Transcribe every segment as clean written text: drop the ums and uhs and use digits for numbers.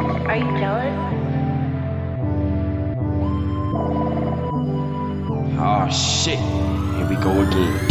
Are you jealous? Oh shit, here we go again.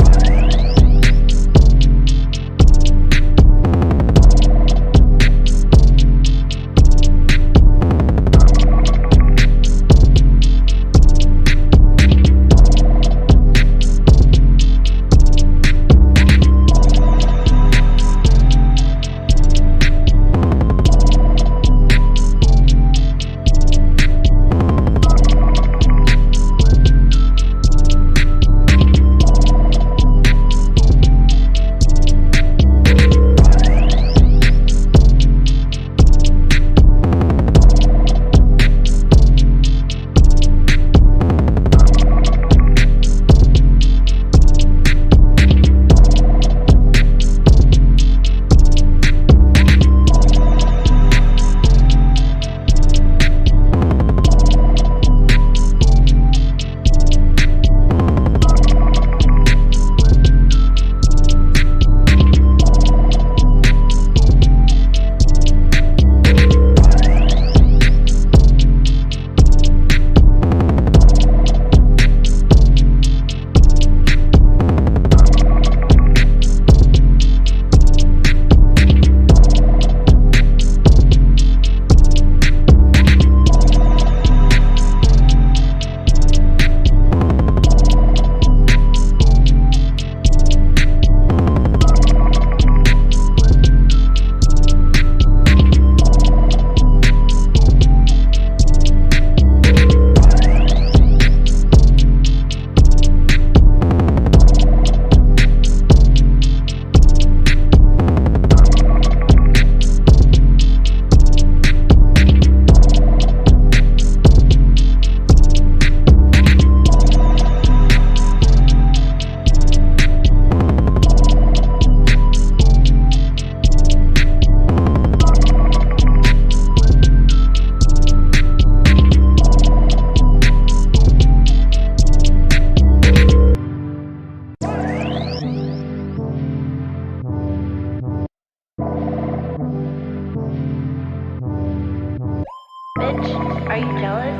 Bitch, are you jealous?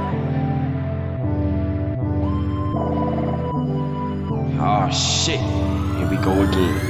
Oh shit, here we go again.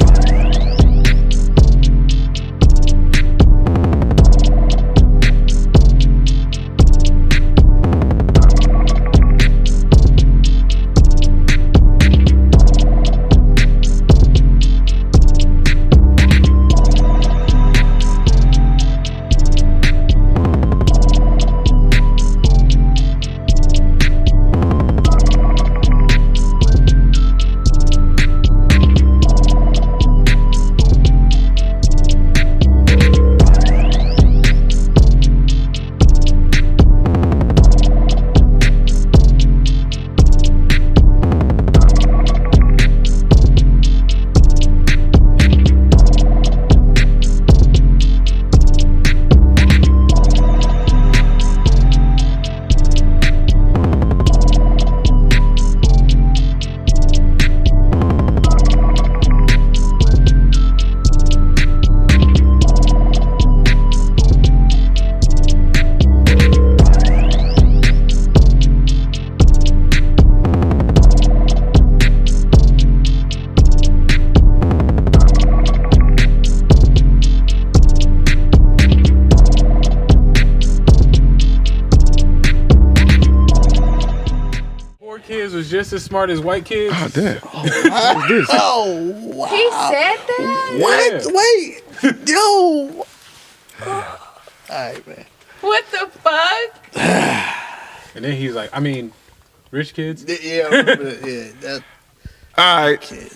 Kids was just as smart as white kids. Oh, damn. What is this? Oh, wow. He said that? What? Wait. Yo. All right, man. What the fuck? And then he's like, I mean, rich kids. Yeah, I remember that. Yeah, that All right. kid.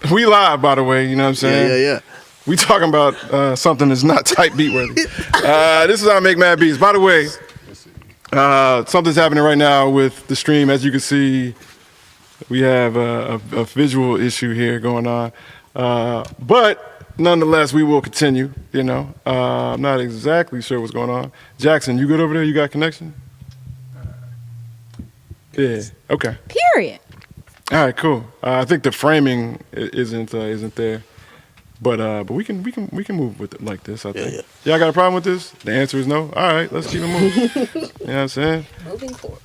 We live, by the way. You know what I'm saying? Yeah. We talking about something that's not tight beat worthy. This is how I make mad beats. By the way, something's happening right now with the stream. As you can see, we have a visual issue here going on. But nonetheless, we will continue, you know. I'm not exactly sure what's going on. Jackson, you good over there? You got connection? Yeah, okay. Period. All right, cool. I think the framing isn't there. But we can move with it like this. I think. Yeah. Y'all got a problem with this? The answer is no. All right, let's keep it moving. You know what I'm saying? Moving forward.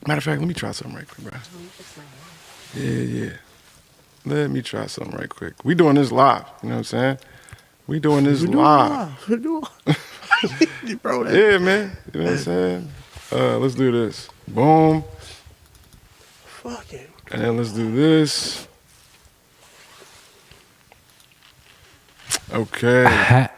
Matter of fact, let me try something right quick, bro. Yeah. Let me try something right quick. We doing this live. You know what I'm saying? We doing this live. Bro, Yeah, man. You know what I'm saying? Let's do this. Boom. Fuck it. And then let's do this. Okay.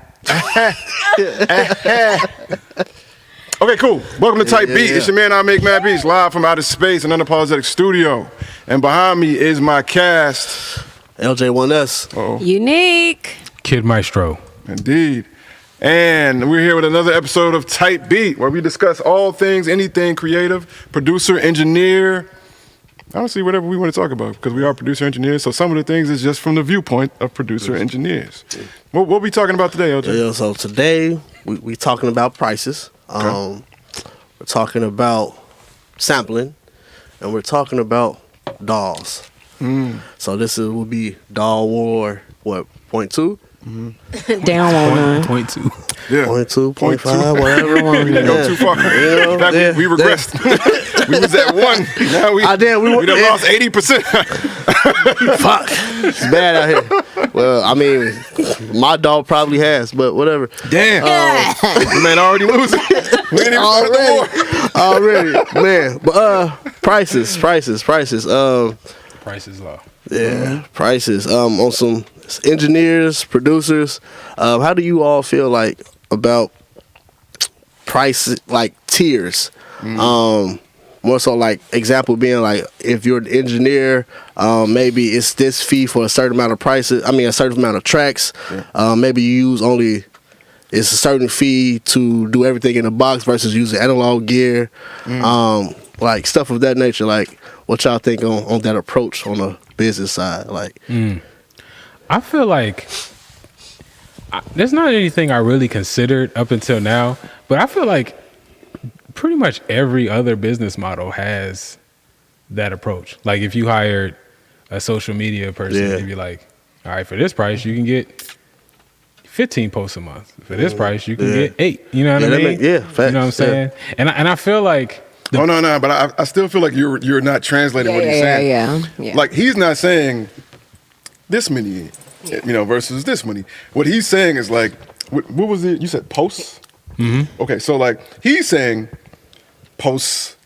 Okay, cool. Welcome to Type Beat. It's your man, I Make Mad Beats, live from outer space and unapologetic studio. And behind me is my cast. LJ1S. Uh-oh. Unique. Kid Maestro. Indeed. And we're here with another episode of Type Beat, where we discuss all things, anything creative, producer, engineer. Honestly, whatever we want to talk about, because we are producer engineers. So some of the things is just from the viewpoint of producer engineers. What we talking about today, LJ? Yeah, so today we talking about prices. We're talking about sampling, and we're talking about DAWs. So this will be DAW War, what, 0.2? Down on one. 0.2. Yeah. 0.2, 0.5, 0.2. whatever. We didn't go too far. In fact, we regressed. We was at 1. Now we done lost 80%. Fuck. It's bad out here. Well, I mean, my dog probably has, but whatever. Damn. The man already losing. We ain't even started the war. Already. Man. But prices. Price is low. Yeah, prices. On some engineers, producers, how do you all feel like about price, like tiers? More so like example being like if you're an engineer, maybe it's this fee for a certain amount of prices. I mean a certain amount of tracks. Maybe you use only it's a certain fee to do everything in the box versus using analog gear. Like stuff of that nature. Like what y'all think on that approach on the business side? Like I feel like there's not anything I really considered up until now, but I feel like pretty much every other business model has that approach. Like if you hired a social media person, you'd be like, all right, for this price, you can get 15 posts a month. For this price, you can get 8. You know what I mean? Facts. You know what I'm saying? And I feel like No, but I still feel like you're not translating what he's saying. Yeah. Like he's not saying this many, versus this many. What he's saying is like, what was it? You said posts? Mm-hmm. Okay, so like he's saying posts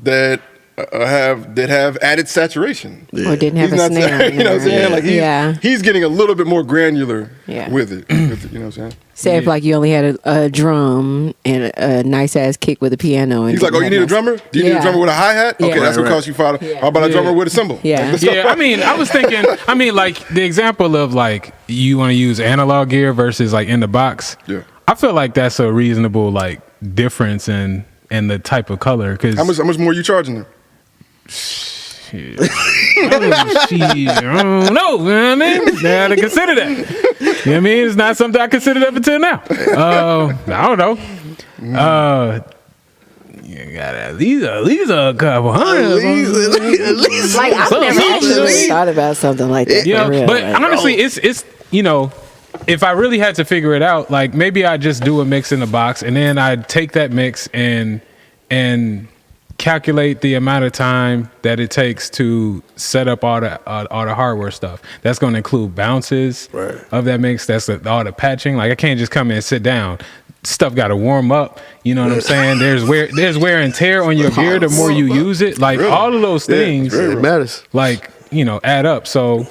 that have added saturation. Or didn't have He's a not snare. saying, you know what I'm saying? Like he's getting a little bit more granular with it. You know what I'm saying? Say if like you only had a drum and a nice ass kick with a piano. And He's like, oh, you need a drummer? Do you need a drummer with a hi-hat? Okay, that's what cost you $5. How about a drummer with a cymbal? Yeah. Yeah, I mean, I was thinking, like the example of like you want to use analog gear versus like in the box. Yeah. I feel like that's a reasonable like difference in the type of color. Cause How much more you charging them? shit, I don't know. You know what I mean? I had to consider that. You know what I mean? It's not something I considered up until now. I don't know. You got at least a couple hundred. Like I've never actually thought about something like that. Yeah, for real, but like, honestly, it's if I really had to figure it out, like maybe I just do a mix in the box, and then I'd take that mix and calculate the amount of time that it takes to set up all the hardware stuff. That's going to include bounces of that mix. That's all the patching. Like I can't just come in and sit down. Stuff got to warm up. You know what I'm saying? There's wear and tear on your gear the more you use it. Like all of those things, it matters. like add up. So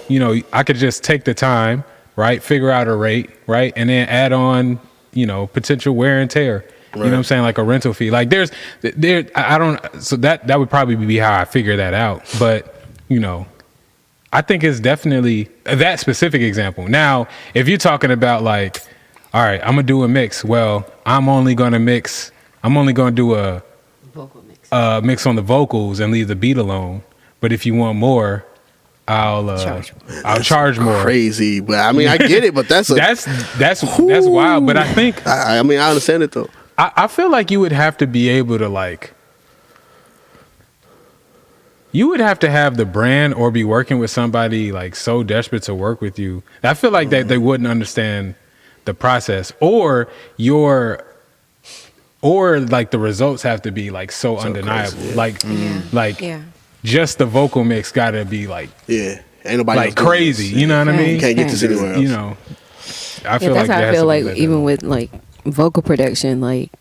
I could just take the time, right? Figure out a rate, right, and then add on potential wear and tear. You know what I'm saying? Like a rental fee. Like I don't, so that would probably be how I figure that out. But, I think it's definitely that specific example. Now, if you're talking about like, all right, I'm going to do a mix. Well, I'm only going to do a vocal mix. Mix on the vocals and leave the beat alone. But if you want more, I'll charge more. Crazy, but I mean, I get it, but that's wild. But I think, I mean, I understand it though. I feel like you would have to be able to like you would have to have the brand or be working with somebody like so desperate to work with you. I feel like that they wouldn't understand the process, or like the results have to be like so undeniable. Crazy, Like just the vocal mix got to be like ain't nobody like else doing crazy. this. You know what I mean? You can't get this anywhere else. You know, I feel that's like how I there has feel to be like that even with like vocal production, like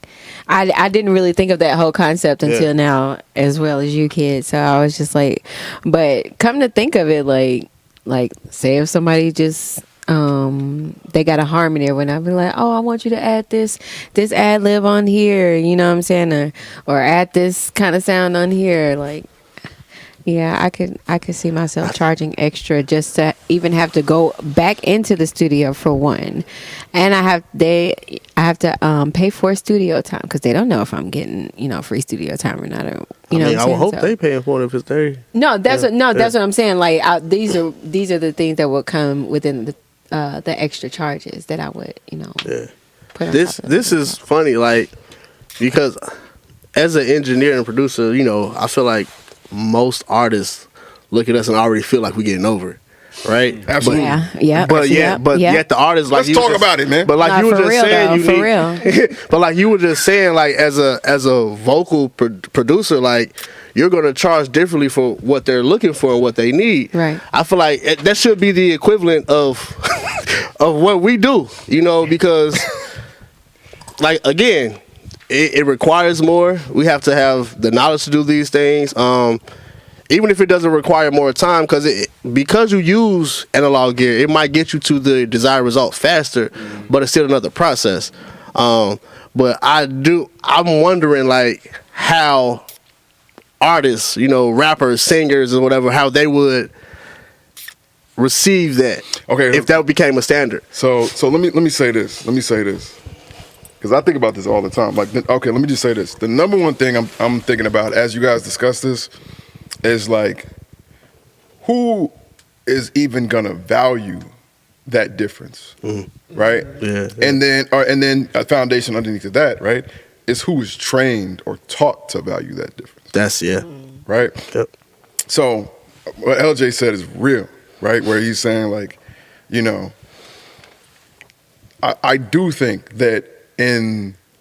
I didn't really think of that whole concept until now, as well as you kids. So I was just like, but come to think of it, like say if somebody just they got a harmony or whatever, I'd be like, oh, I want you to add this ad lib on here, you know what I'm saying, or add this kind of sound on here, like. Yeah, I could see myself charging extra just to even have to go back into the studio for one, and I have to pay for studio time because they don't know if I'm getting free studio time or not. Or, you know, I would hope they paying for it if it's there. No, that's what I'm saying. Like these are the things that would come within the extra charges that I would put on top of This is funny, like because as an engineer and producer, I feel like most artists look at us and already feel like we're getting over, right? Absolutely. Yet the artists like let's talk about it, man. But like you were just saying, real. But like you were just saying, like as a vocal producer, like you're gonna charge differently for what they're looking for and what they need. Right. I feel like that should be the equivalent of of what we do, because like again. It requires more. We have to have the knowledge to do these things. Even if it doesn't require more time, because you use analog gear, it might get you to the desired result faster, but it's still another process. But I'm wondering like how artists, rappers, singers, or whatever, how they would receive that. Okay, if that became a standard. So let me say this. Because I think about this all the time. Like, okay, let me just say this. The number one thing I'm thinking about as you guys discuss this is like, who is even gonna value that difference, right? Yeah. And then a foundation underneath of that, right, is who is trained or taught to value that difference. Right. Yep. So what LJ said is real, right? Where he's saying like, I do think that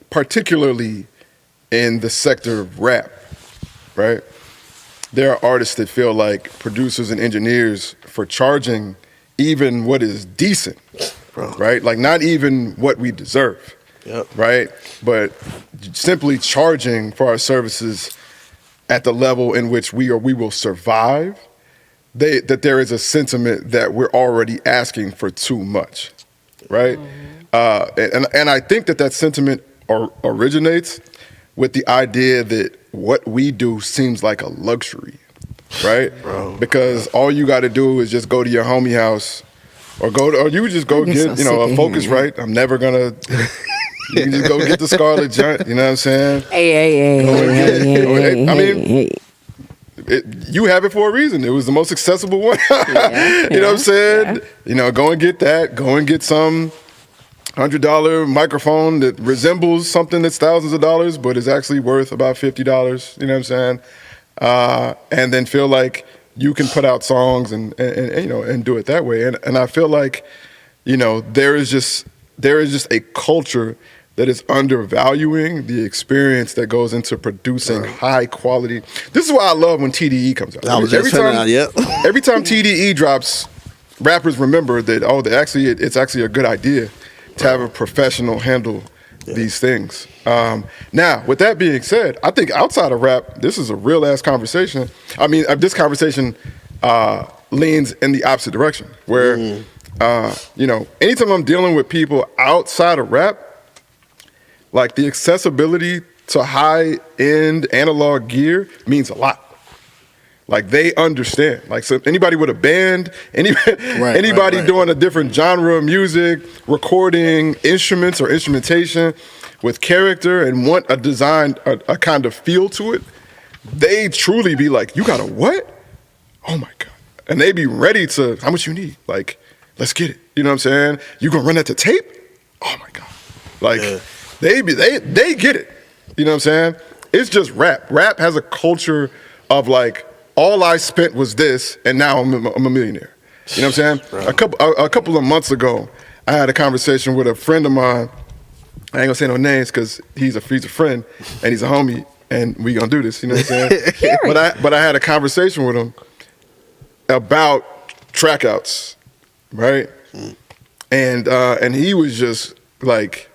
particularly in the sector of rap, right? There are artists that feel like producers and engineers for charging even what is decent, right? Like not even what we deserve, right? But simply charging for our services at the level in which we will survive, that there is a sentiment that we're already asking for too much, right? And I think that sentiment originates with the idea that what we do seems like a luxury, right? Because all you got to do is just go to your homie house, or you just go get a Focusrite. I'm never gonna. You can just go get the Scarlet Giant. You know what I'm saying? Hey. You have it for a reason. It was the most accessible one. You know what I'm saying? Go and get that. Go and get some $100 microphone that resembles something that's thousands of dollars, but is actually worth about $50. You know what I'm saying? And then feel like you can put out songs and do it that way. And I feel like, there is just a culture that is undervaluing the experience that goes into producing high quality. This is why I love when TDE comes out. Every time TDE drops, rappers remember that it's actually a good idea to have a professional handle these things. Now, with that being said, I think outside of rap, this is a real ass conversation. I mean, this conversation leans in the opposite direction, where anytime I'm dealing with people outside of rap, like the accessibility to high-end analog gear means a lot. Like they understand. Like so anybody with a band, anybody doing a different genre of music, recording instruments or instrumentation with character and want a design, a kind of feel to it, they truly be like, you got a what? Oh my God. And they be ready to, how much you need? Like, let's get it. You know what I'm saying? You gonna run that to tape? Oh my God. Like they get it. You know what I'm saying? It's just rap. Rap has a culture of like all I spent was this, and now I'm a millionaire. You know what I'm saying? Right. A couple of months ago, I had a conversation with a friend of mine. I ain't gonna say no names because he's a friend and he's a homie, and we gonna do this. You know what I'm saying? but I had a conversation with him about trackouts, right? And he was just like,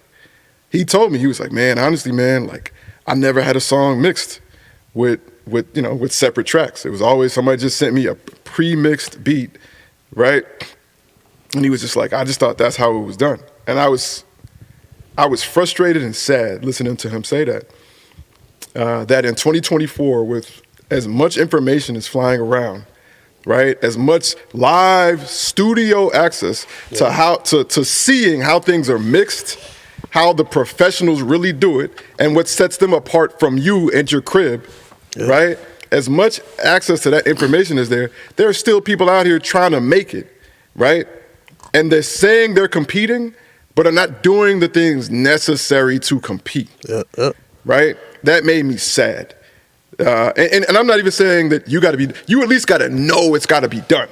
he told me, he was like, man, honestly, man, like I never had a song mixed with separate tracks. It was always somebody just sent me a pre-mixed beat, right? And he was just like, I just thought that's how it was done. And I was frustrated and sad listening to him say that. That in 2024, with as much information as flying around, right, as much live studio access to how to seeing how things are mixed, how the professionals really do it, and what sets them apart from you and your crib, right? As much access to that information is there are still people out here trying to make it, right? And they're saying they're competing, but are not doing the things necessary to compete, right? That made me sad. And I'm not even saying that you at least got to know it's got to be done.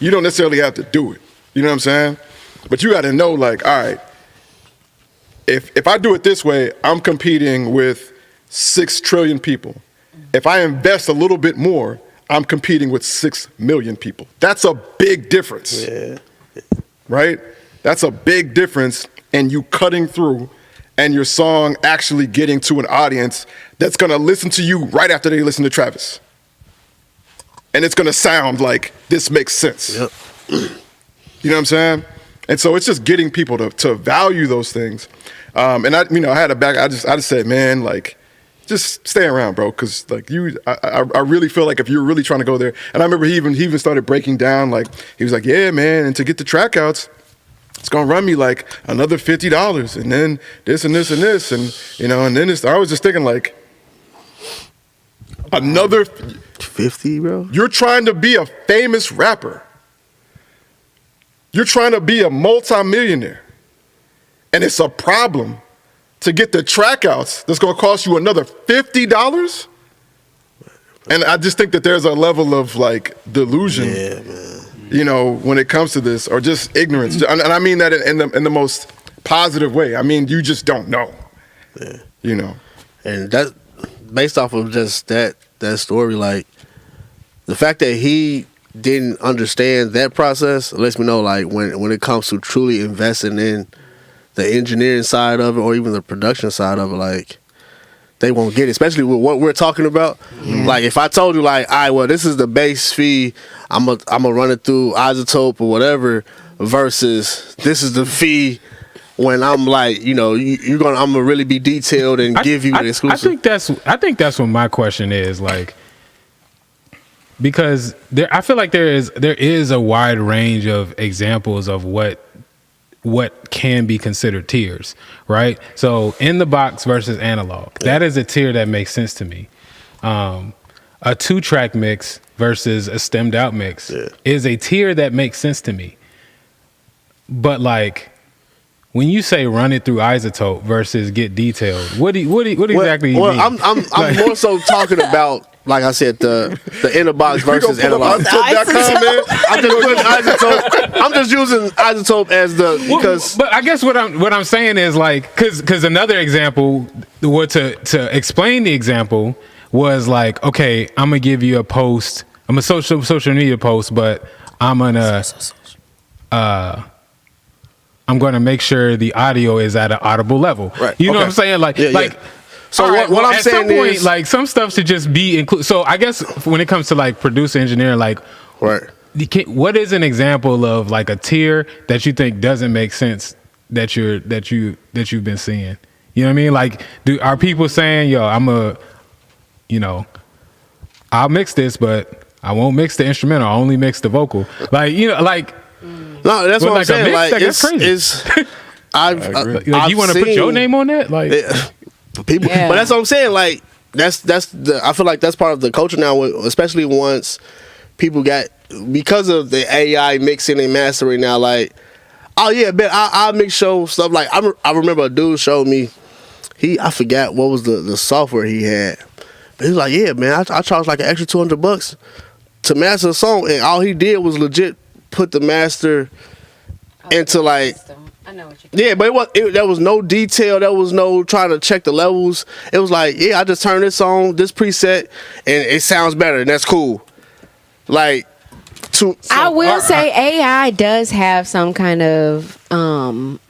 You don't necessarily have to do it. You know what I'm saying? But you got to know, like, all right, if I do it this way, I'm competing with 6 trillion people. If I invest a little bit more, I'm competing with 6 million people. That's a big difference. Yeah. Right? That's a big difference in you cutting through and your song actually getting to an audience that's going to listen to you right after they listen to Travis. And it's going to sound like this makes sense. Yep. You know what I'm saying? And so it's just getting people to value those things. And I just said, man, like, just stay around, bro, because like I really feel like if you're really trying to go there, and I remember he even started breaking down, like he was like, yeah, man, and to get the track outs, it's gonna run me like another $50, and then this and this and this, and and then I was just thinking like another 50, bro. You're trying to be a famous rapper. You're trying to be a multimillionaire, and it's a problem to get the track outs that's going to cost you another $50. And I just think that there's a level of like delusion, when it comes to this, or just ignorance. And I mean that in the most positive way. I mean, you just don't know, And that, based off of just that story, like the fact that he didn't understand that process lets me know, like when it comes to truly investing in the engineering side of it, or even the production side of it, like they won't get it, especially with what we're talking about. Like if I told you, like, all right, well, this is the base fee, I'm gonna run it through Isotope or whatever, versus this is the fee when I'm like, I'm gonna really be detailed and give you the exclusive. I think that's what my question is, like, because I feel like there is a wide range of examples of what can be considered tiers, right? So in the box versus analog, that is a tier that makes sense to me. A 2-track mix versus a stemmed out mix is a tier that makes sense to me. But like when you say run it through Isotope versus get detailed, what exactly do you mean? I'm more so talking about, like I said, the inner box versus analog. I'm just using Isotope as because. But I guess what I'm saying is like, because another example, to explain the example was like, okay, I'm gonna give you a post, I'm a social media post, but I'm gonna make sure the audio is at an audible level. Right. You know what I'm saying? Like. So what I'm saying is, like, some stuff should just be included. So I guess when it comes to like producer engineering, like, what is an example of like a tier that you think doesn't make sense that you've been seeing? You know what I mean? Like, are people saying, yo, I'll mix this, but I won't mix the instrumental. I'll only mix the vocal. Like, like. No, that's what I'm saying. Like, that's crazy. You want to put your name on that? Like. People, but that's what I'm saying. Like I feel like that's part of the culture now, especially once people got, because of the AI mixing and mastering now. Like, oh yeah, but I'll mix show stuff. Like I remember a dude showed me, I forgot what was the software he had, He's like, yeah, man, I charged like an extra $200 to master the song, and all he did was legit put the master into like. I know what you're Yeah, but there was no detail. There was no trying to check the levels. It was like, yeah, I just turned this on, this preset, and it sounds better, and that's cool. Like, I will say AI does have some kind of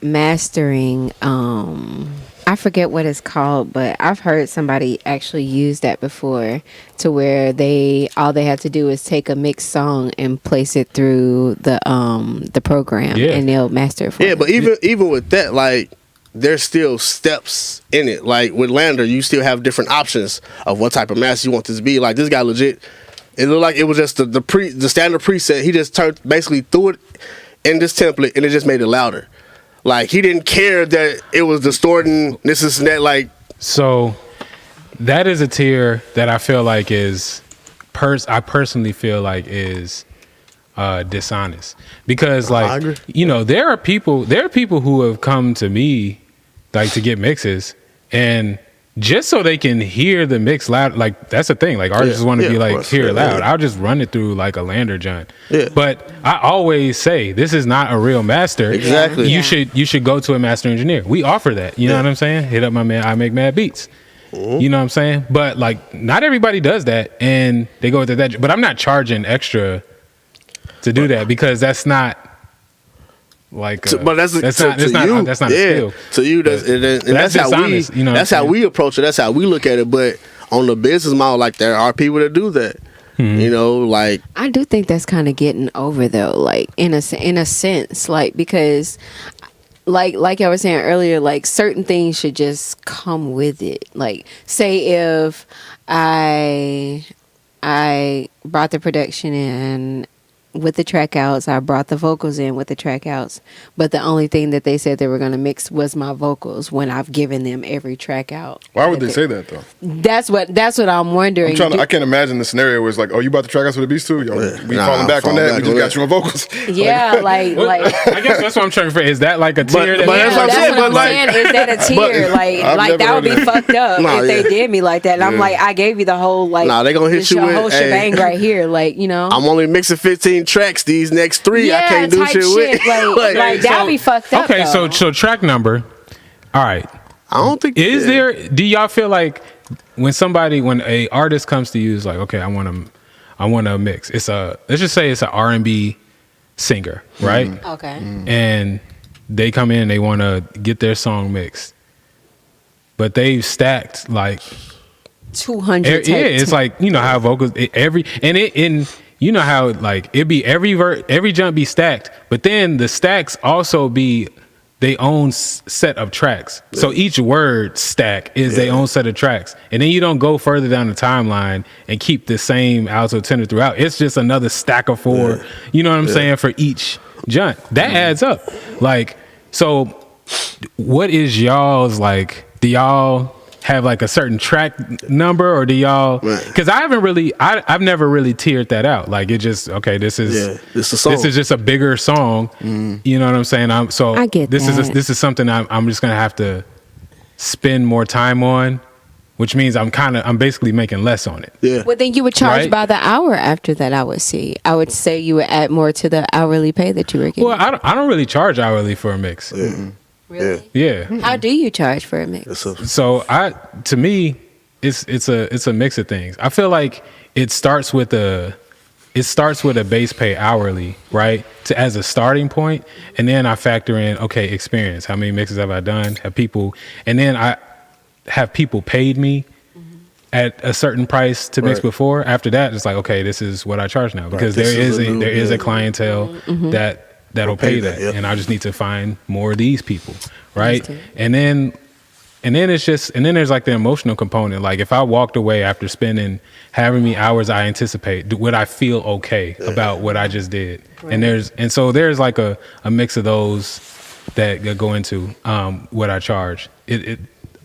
mastering. I forget what it's called, but I've heard somebody actually use that before, to where all they have to do is take a mixed song and place it through the program, and they'll master it for you. But even with that, like, there's still steps in it. Like with Lander, you still have different options of what type of master you want this to be. Like this guy legit, it looked like it was just the standard preset. He just basically threw it in this template and it just made it louder. Like he didn't care that it was distorting this and that. Like, so that is a tier that I feel like is I personally feel like is dishonest, because like, you know, there are people who have come to me like to get mixes, and just so they can hear the mix loud, like that's the thing. Like artists want to be like, hear it loud. I'll just run it through like a Lander joint. Yeah. But I always say this is not a real master. Exactly. You should go to a master engineer. We offer that. You know what I'm saying? Hit up my man. I make mad beats. You know what I'm saying? But like, not everybody does that, and they go with that. But I'm not charging extra to do that, because that's not. Like, but that's not a skill. To you, that's how we, you know, that's how we approach it. That's how we look at it. But on the business model, like there are people that do that. You know, like I do think that's kind of getting over though. Like in a sense, like because, like I was saying earlier, like certain things should just come with it. Like say if I brought the production in with the track outs, I brought the vocals in with the track outs, but the only thing that they said they were going to mix was my vocals when I've given them every track out. Why would they say that though? That's what I'm wondering. I can't imagine the scenario where it's like, oh, you brought the track outs with the beats too? Yo, we falling back on that. We just got you on vocals. Yeah, like I guess that's what I'm trying to figure. Is that like a tier? That's what I'm saying. Is that a tier? Like that would be fucked up if they did me like that. And I'm like, I gave you the whole like. Nah, they gonna hit you with whole shebang right here. Like, you know, I'm only mixing 15 tracks. These next 3 I can't do shit with. Like that'd be fucked up. Okay, so track number. All right. I don't think do y'all feel like when a artist comes to you, is like, okay, I want to mix. Let's just say it's an R&B singer, right? Okay. And they come in, they want to get their song mixed, but they've stacked like 200. Yeah, it's like, you know how vocals you know how like it be every jump be stacked, but then the stacks also be their own set of tracks. So each word stack is their own set of tracks, and then you don't go further down the timeline and keep the same alto tenor throughout. It's just another stack of 4. You know what I'm saying, for each jump. That adds up. Like, so what is y'all's like? Do y'all have like a certain track number, or do y'all? Because I've never really tiered that out. Like it just this is this is just a bigger song. You know what I'm saying? I get this that. This is something I'm just gonna have to spend more time on, which means I'm basically making less on it. Yeah. Well, then you would charge by the hour after that. I would say you would add more to the hourly pay that you were getting. Well, I don't really charge hourly for a mix. Really? Yeah. How do you charge for a mix? So to me, it's a mix of things. I feel like it starts with a base pay hourly, right? As a starting point, and then I factor in experience. How many mixes have I done? And then I have people paid me at a certain price to mix before. After that, it's like, okay, this is what I charge now, because there is a clientele that'll pay that, and I just need to find more of these people, right? And then there's like the emotional component. Like if I walked away after spending however many hours I anticipate, would I feel okay about what I just did? Right. And so there's like a mix of those that go into what I charge.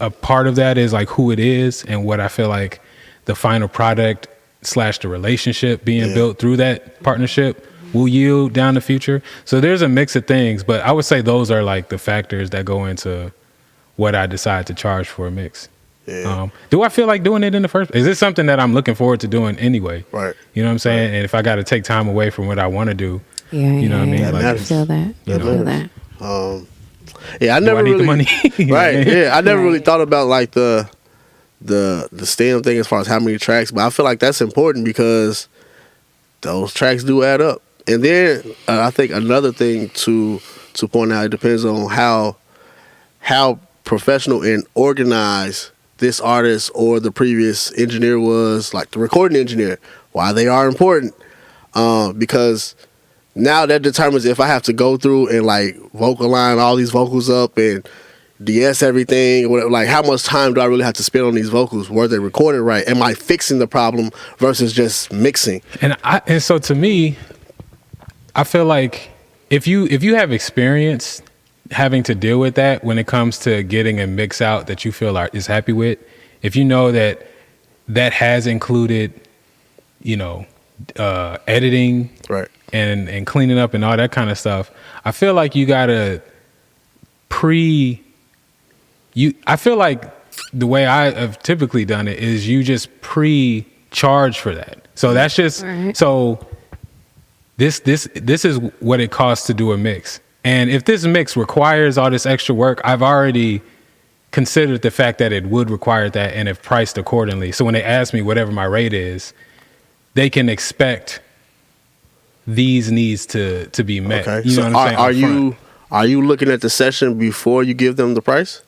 A part of that is like who it is and what I feel like the final product / the relationship being built through that partnership will yield down the future. So there's a mix of things, but I would say those are like the factors that go into what I decide to charge for a mix. Do I feel like doing it in the first? Is this something that I'm looking forward to doing anyway? Right. You know what I'm saying? And if I got to take time away from what I want to do, you know what I mean? That Like, matters. I feel that. I feel that. Yeah, I do never I need really the money? right. Yeah, I never really Right. thought about like the STEM thing as far as how many tracks, but I feel like that's important because those tracks do add up. And then I think another thing to point out, it depends on how professional and organized this artist or the previous engineer was, like the recording engineer, why they are important. Because now that determines if I have to go through and like vocal line all these vocals up and DS everything, whatever, like how much time do I really have to spend on these vocals? Were they recorded right? Am I fixing the problem versus just mixing? And so to me, I feel like if you have experience having to deal with that when it comes to getting a mix out that you feel is happy with, if you know that has included, editing, Right. and cleaning up and all that kind of stuff, I feel like you gotta I feel like the way I have typically done it is you just pre-charge for that. So that's just Right. so this is what it costs to do a mix. And if this mix requires all this extra work, I've already considered the fact that it would require that and have priced accordingly. So when they ask me whatever my rate is, they can expect these needs to be met. Okay. You know So what I'm saying? are you looking at the session before you give them the price?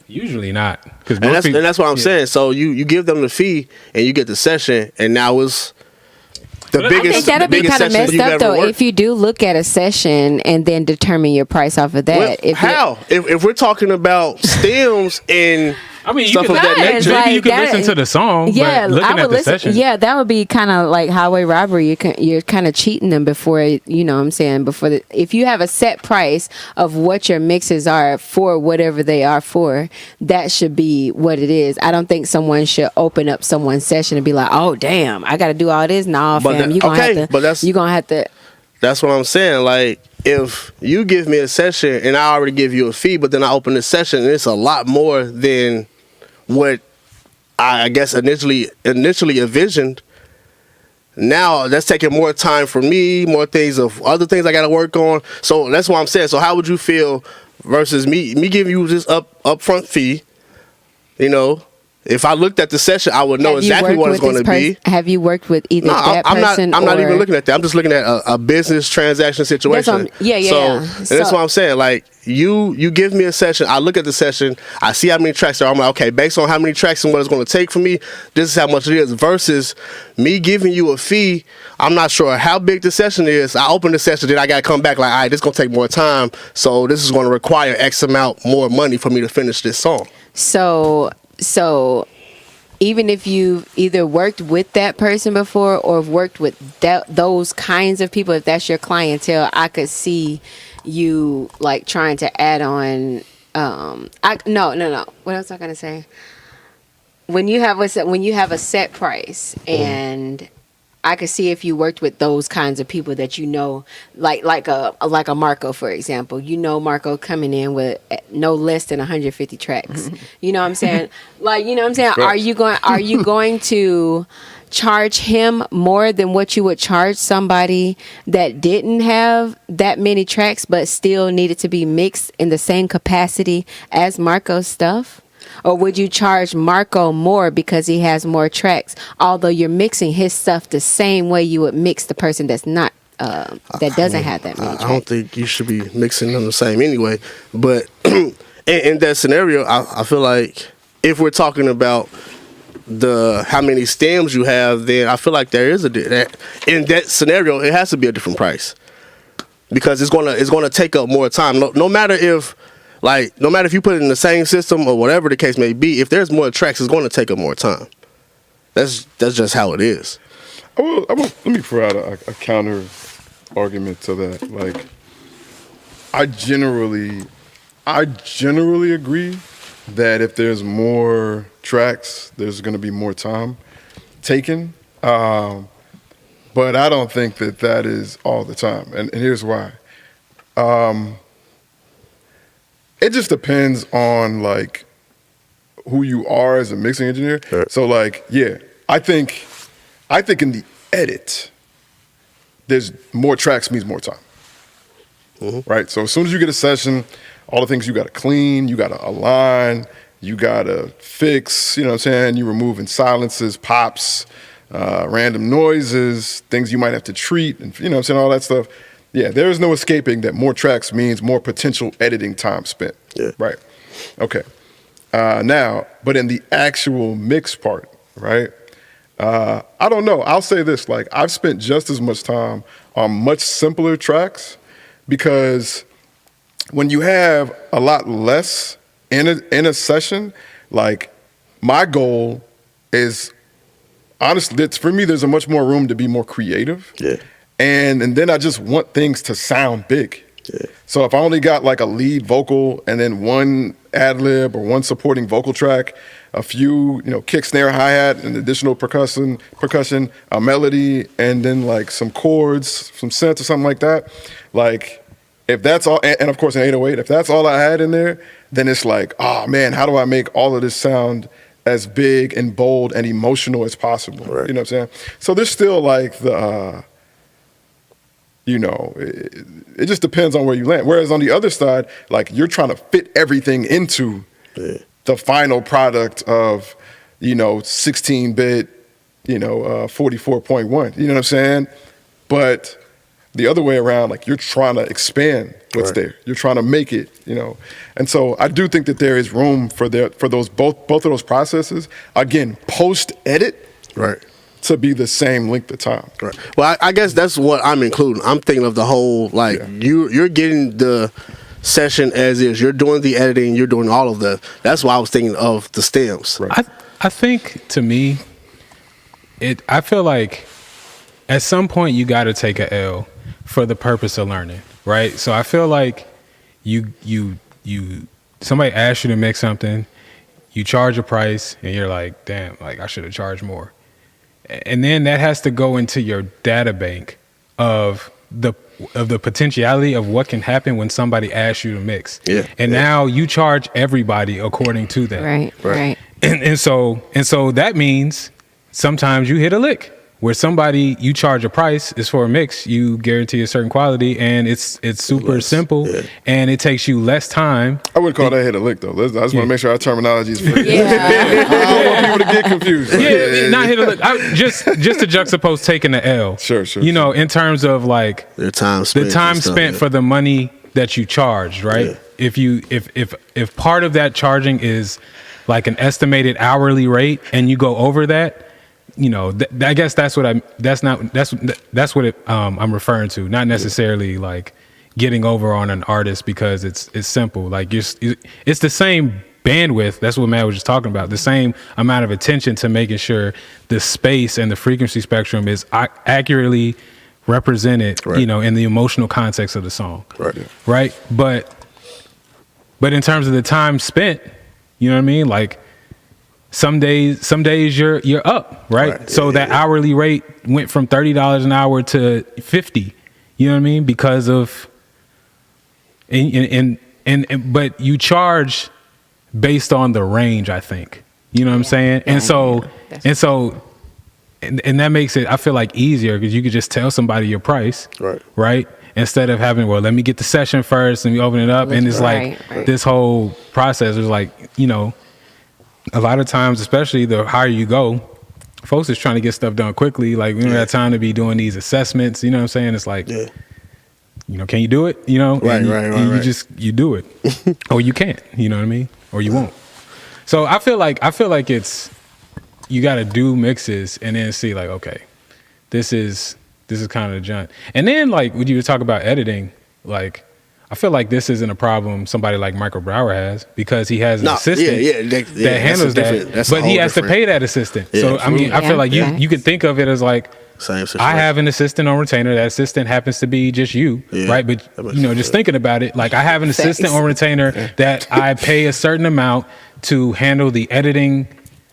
Usually not. Because And that's what I'm saying. So you give them the fee and you get the session, and now it's the I biggest. I think that'd be kind of messed you've up ever though worked. if you do look at a session and then determine your price off of that. Well, how? If we're talking about stems and I mean, you stuff could, of that Yes, nature, maybe like you could that- listen to the song, Yeah, but looking I at would the listen. session. Yeah, that would be kind of like highway robbery. You're kind of cheating them before you know what I'm saying. If you have a set price of what your mixes are for whatever they are for, that should be what it is. I don't think someone should open up someone's session and be like, "Oh, damn, I got to do all this." Nah, But fam, that- you gonna okay, have to. but that's- you gonna have to. that's what I'm saying. Like, if you give me a session and I already give you a fee, but then I open the session and it's a lot more than what I guess initially envisioned. Now that's taking more time for me, more things of other things I got to work on. So that's what I'm saying. So how would you feel versus me giving you this upfront fee? If I looked at the session, I would know Have you exactly worked what it's with going this to be. Have you worked with either No, that I'm person? not or even looking at that. I'm just looking at a business transaction situation. Yeah. And that's what I'm saying. Like you give me a session. I look at the session. I see how many tracks there are. I'm like, okay, based on how many tracks and what it's going to take for me, this is how much it is. Versus me giving you a fee. I'm not sure how big the session is. I open the session, then I got to come back like, all right, this is going to take more time. So this is going to require X amount more money for me to finish this song. So even if you've either worked with that person before or have worked with those kinds of people, if that's your clientele, I could see you like trying to add on. No. What else was I gonna say? When you have a set price, and I could see if you worked with those kinds of people that like a Marco, for example. Marco coming in with no less than 150 tracks. You know what I'm saying? Are you going to charge him more than what you would charge somebody that didn't have that many tracks but still needed to be mixed in the same capacity as Marco's stuff? Or would you charge Marco more because he has more tracks, although you're mixing his stuff the same way you would mix the person that's not that doesn't have that many tracks? I don't think you should be mixing them the same anyway. But in that scenario, I feel like if we're talking about how many stems you have, then I feel like there is in that scenario it has to be a different price because it's gonna take up more time. No matter if you put it in the same system or whatever the case may be, if there's more tracks, it's going to take up more time. That's just how it is. Let me throw out a counter argument to that. Like, I generally agree that if there's more tracks, there's going to be more time taken. But I don't think that is all the time, and here's why. It just depends on like who you are as a mixing engineer. Sure. So like, yeah, I think in the edit, there's more tracks means more time. Right? So as soon as you get a session, all the things you got to clean, you got to align, you got to fix, you know what I'm saying? You removing silences, pops, random noises, things you might have to treat, and you know what I'm saying, all that stuff. Yeah, there is no escaping that more tracks means more potential editing time spent. Yeah. Right. Okay. Now, but in the actual mix part, right? I don't know. I'll say this, like I've spent just as much time on much simpler tracks because when you have a lot less in a session, like my goal is honestly, for me, there's a much more room to be more creative. Yeah. And then I just want things to sound big. Yeah. So if I only got like a lead vocal and then one ad lib or one supporting vocal track, a few, kick, snare, hi-hat, and additional percussion, a melody, and then like some chords, some synths or something like that. Like if that's all, and of course an 808, if that's all I had in there, then it's like, oh man, how do I make all of this sound as big and bold and emotional as possible? Right. You know what I'm saying? So there's still like the, it just depends on where you land. Whereas on the other side, like you're trying to fit everything into the final product of, 16-bit, 44.1. You know what I'm saying? But the other way around, like you're trying to expand what's there. You're trying to make it, And so I do think that there is room for those both of those processes. Again, post edit. Right. To be the same length of time. Right. Well, I guess that's what I'm including. I'm thinking of the whole, you're getting the session as is. You're doing the editing. You're doing all of that. That's why I was thinking of the stems. Right. I think, to me, I feel like at some point you got to take a L for the purpose of learning, right? So I feel like somebody asks you to mix something, you charge a price, and you're like, damn, like I should have charged more. And then that has to go into your data bank of the potentiality of what can happen when somebody asks you to mix. Yeah. And now you charge everybody according to that. Right. And so that means sometimes you hit a lick where somebody, you charge a price, is for a mix, you guarantee a certain quality, and it's super simple, and it takes you less time. I wouldn't call that hit a lick though. I just want to make sure our terminology is free. I don't want people to get confused. Not hit a lick. Just to juxtapose taking the L. Sure. In terms of like the time spent for the money that you charged, right? Yeah. If part of that charging is like an estimated hourly rate, and you go over that, I guess that's what I'm referring to. Not necessarily like getting over on an artist because it's simple. Like it's the same bandwidth. That's what Matt was just talking about. The same amount of attention to making sure the space and the frequency spectrum is accurately represented, in the emotional context of the song. Right. But in terms of the time spent, you know what I mean? Like, some days you're up, right? So that hourly rate went from $30 an hour to $50. You know what I mean? Because of but you charge based on the range, I think. You know what I'm saying? And that makes it, I feel like, easier because you could just tell somebody your price, right? Instead of having, well, let me get the session first and we open it up, and it's this whole process is like, a lot of times, especially the higher you go, folks is trying to get stuff done quickly. Like, we don't have time to be doing these assessments. You know what I'm saying? It's like, can you do it? Right. You do it, or you can't. You know what I mean? Or you won't. So I feel like it's, you got to do mixes and then see like, okay, this is kind of the junk. And then like when you talk about editing, like, I feel like this isn't a problem somebody like Michael Brower has because he has an assistant that handles that, but he has to pay that assistant. Yeah, so I mean, I feel like you could think of it as like, I have an assistant on retainer. That assistant happens to be just you, right? But just thinking about it, like I have an assistant on retainer that I pay a certain amount to handle the editing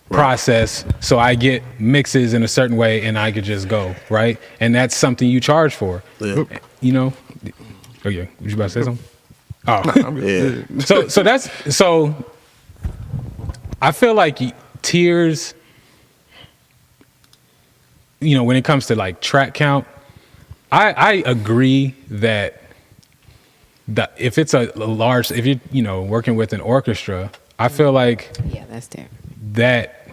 process, so I get mixes in a certain way, and I could just go right, and that's something you charge for. Oh yeah, was you about to say something? Oh, I'm good. So I feel like tiers, when it comes to like track count, I agree that if it's a large, if you're working with an orchestra, I feel like Yeah, that's different. that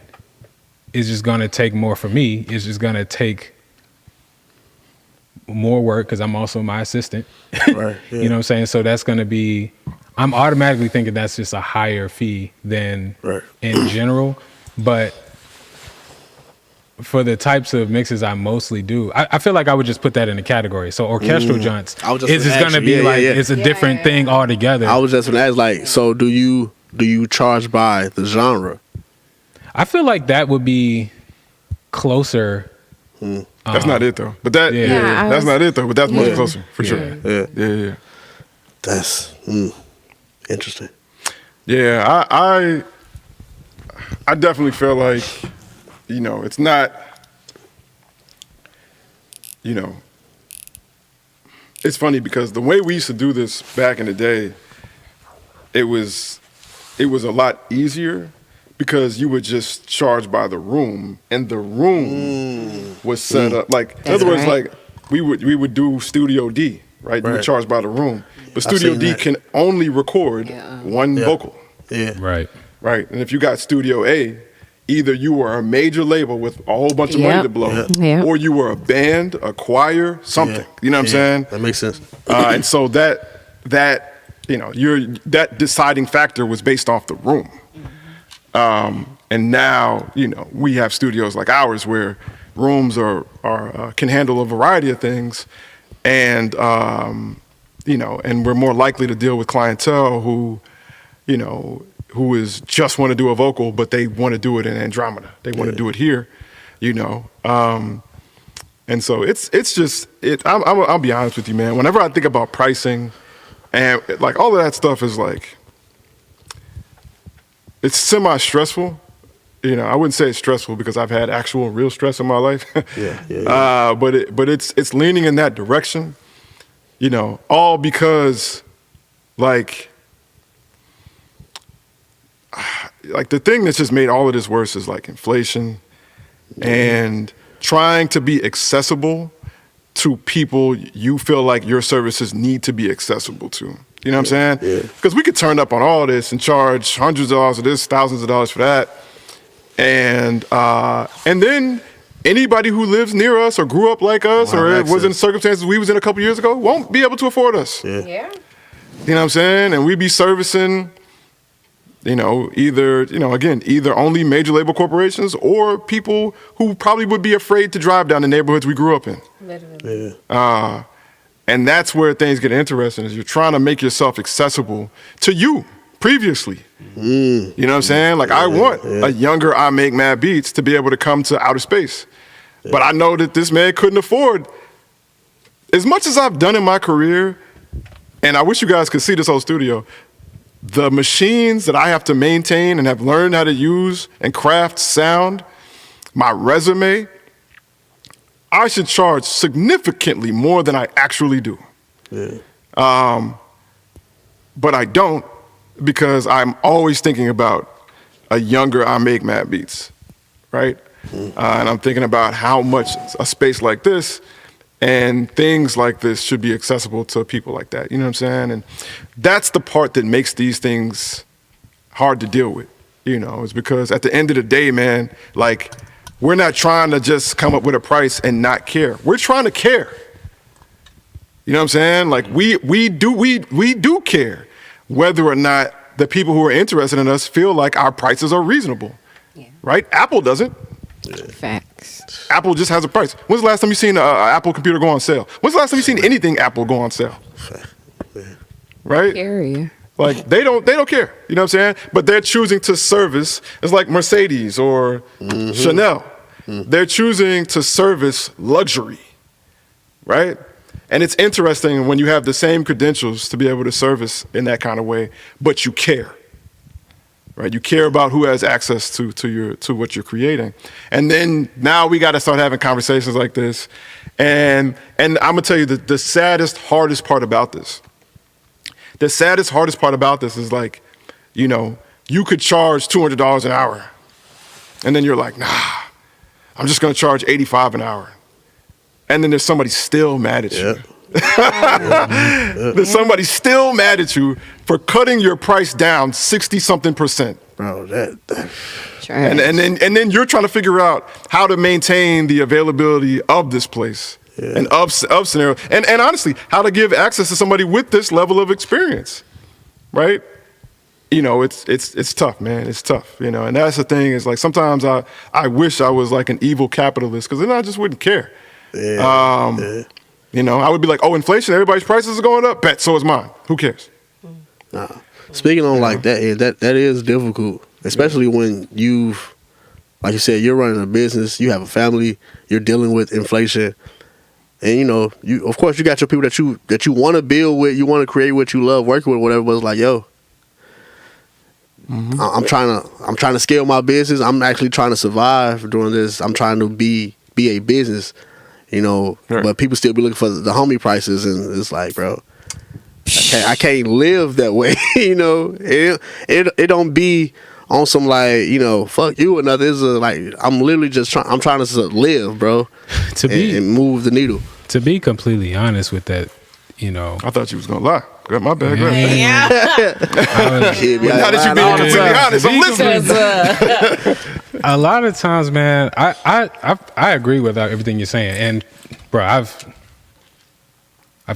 is just gonna take more for me. It's just gonna take more work because I'm also my assistant. Right. Yeah. You know what I'm saying? So that's gonna be. I'm automatically thinking that's just a higher fee than Right. in general, but for the types of mixes I mostly do, I feel like I would just put that in a category. So orchestral junts, I was just it's just gonna gonna ask be you. Yeah, like yeah, yeah. it's a different thing altogether. I was just gonna ask, like, so do you charge by the genre? I feel like that would be closer. That's not it though. But that, Yeah. Yeah, I that's was- not it though. But that's much Yeah. closer for sure. Yeah. Yeah. That's interesting. Yeah, I definitely feel like, it's not, it's funny because the way we used to do this back in the day, it was a lot easier because you would just charge by the room, and the room was set up like, in other words, right. like we would do Studio D, right? You would Right. charge by the room, but I've Studio seen D that. can only record one Yeah. vocal. Yeah. Right. Right. And if you got Studio A, either you were a major label with a whole bunch of money Yep. to blow, Yep. or you were a band, a choir, something. Yeah. You know what I'm saying? That makes sense. And so that that deciding factor was based off the room. And now, we have studios like ours where rooms can handle a variety of things, and and we're more likely to deal with clientele who is just want to do a vocal, but they want to do it in Andromeda. They want to do it here, and so it's just it. I'll be honest with you, man. Whenever I think about pricing, and like all of that stuff is like, it's semi-stressful. I wouldn't say it's stressful because I've had actual real stress in my life. Yeah. But it's leaning in that direction. All because like the thing that's just made all of this worse is like inflation and trying to be accessible to people you feel like your services need to be accessible to. You know what I'm saying? Yeah. Because we could turn up on all this and charge hundreds of dollars for this, thousands of dollars for that. And then anybody who lives near us or grew up like us Won't or have was in access. circumstances we was in a couple years ago won't be able to afford us. Yeah. Yeah. You know what I'm saying? And we be servicing, either only major label corporations or people who probably would be afraid to drive down the neighborhoods we grew up in. Literally. Yeah. And that's where things get interesting is you're trying to make yourself accessible to you previously. You know what I'm saying? Like I want a younger I Make Mad Beats to be able to come to outer space. But I know that this man couldn't afford, as much as I've done in my career, and I wish you guys could see this whole studio, the machines that I have to maintain and have learned how to use and craft sound, my resume, I should charge significantly more than I actually do. Yeah. But I don't because I'm always thinking about a younger I Make Mad Beats, right? And I'm thinking about how much a space like this and things like this should be accessible to people like that. You know what I'm saying? And that's the part that makes these things hard to deal with, is because at the end of the day, man, like we're not trying to just come up with a price and not care. We're trying to care. You know what I'm saying? Like we do care whether or not the people who are interested in us feel like our prices are reasonable. Yeah. Right? Apple doesn't. Facts. Apple just has a price. When's the last time you seen an Apple computer go on sale? When's the last time you seen anything Apple go on sale? Right? Area. Like they don't care. You know what I'm saying? But they're choosing to service. It's like Mercedes or Chanel. They're choosing to service luxury. Right? And it's interesting when you have the same credentials to be able to service in that kind of way, but you care. Right? You care about who has access to what you're creating. And then now we got to start having conversations like this. And I'm going to tell you the saddest, hardest part about this. The saddest, hardest part about this is like, you could charge $200 an hour. And then you're like, nah, I'm just gonna charge $85 an hour. And then there's somebody still mad at you. There's somebody still mad at you for cutting your price down 60-something%. Bro, that And then you're trying to figure out how to maintain the availability of this place and of scenario. And honestly, how to give access to somebody with this level of experience, right? You know, it's tough, man. It's tough, you know. And that's the thing is like sometimes I wish I was like an evil capitalist because then I just wouldn't care. You know, I would be like, oh, inflation, everybody's prices are going up. Bet, so is mine. Who cares? Nah. Speaking on like that is difficult, especially when you've, like you said, you're running a business, you have a family, you're dealing with inflation, and you know, you of course you got your people that you want to build with, you want to create what you love, working with, whatever. But it's like, yo, I'm trying to scale my business. I'm actually trying to survive during this. I'm trying to be a business, you know. Right. But people still be looking for the homie prices, and it's like, bro, I can't live that way. You know, it don't be on some like, you know, fuck you or nothing. It's like I'm literally just I'm trying to live, bro, and move the needle. To be completely honest with that, you know, I thought you was gonna lie. Got my bad. Yeah. Now that you're being completely honest, I'm listening. A lot of times, man, I agree with everything you're saying, and bro, I've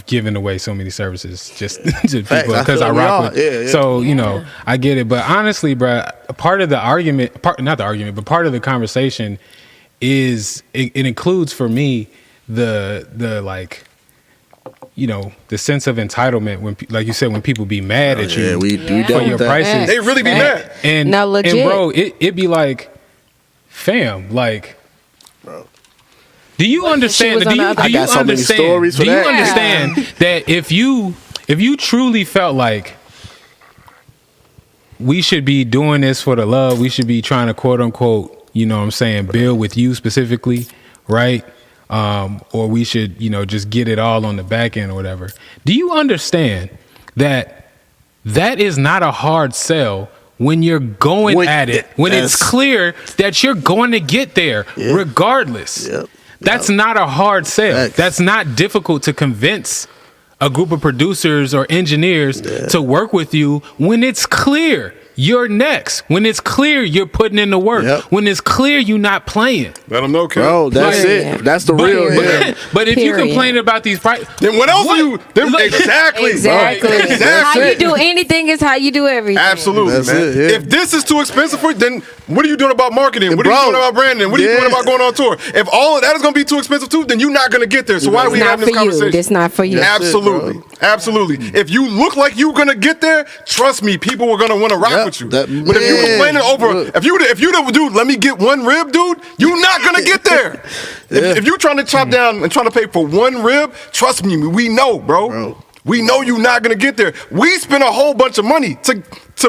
given away so many services just to people because I rock with. Yeah. So you know, I get it. But honestly, bro, part of the argument, not the argument, but part of the conversation is it includes for me the like, you know, the sense of entitlement when, like you said, when people be mad at you for your prices. They really be mad. And no, legit. And bro, it be like, fam, like, bro, do you understand? Do you understand that if you truly felt like we should be doing this for the love, we should be trying to quote unquote, you know what I'm saying, build with you specifically, right? Or we should, you know, just get it all on the back end or whatever. Do you understand that is not a hard sell when you're going at it, when it's clear that you're going to get there regardless? That's not a hard sell. That's not difficult to convince a group of producers or engineers to work with you when it's clear you're next. When it's clear you're putting in the work. When it's clear you're not playing. Let them know, Kel. Bro, that's it. That's the real. But if you complain about these prices, then what else are you? Exactly. How you do anything is how you do everything. Absolutely, That's man. it, If this is too expensive for you, then what are you doing about marketing? What are you doing about branding? What are you doing about going on tour? If all of that is going to be too expensive too, then you're not going to get there. So why are we having this conversation? It's not for you. Absolutely. Absolutely. If you look like you're going to get there, trust me, people are going to want to rock with you. But if you complaining over, if you the dude, let me get one rib, dude, you're not going to get there. If you're trying to chop down and trying to pay for one rib, trust me, we know, bro. We know you're not going to get there. We spend a whole bunch of money to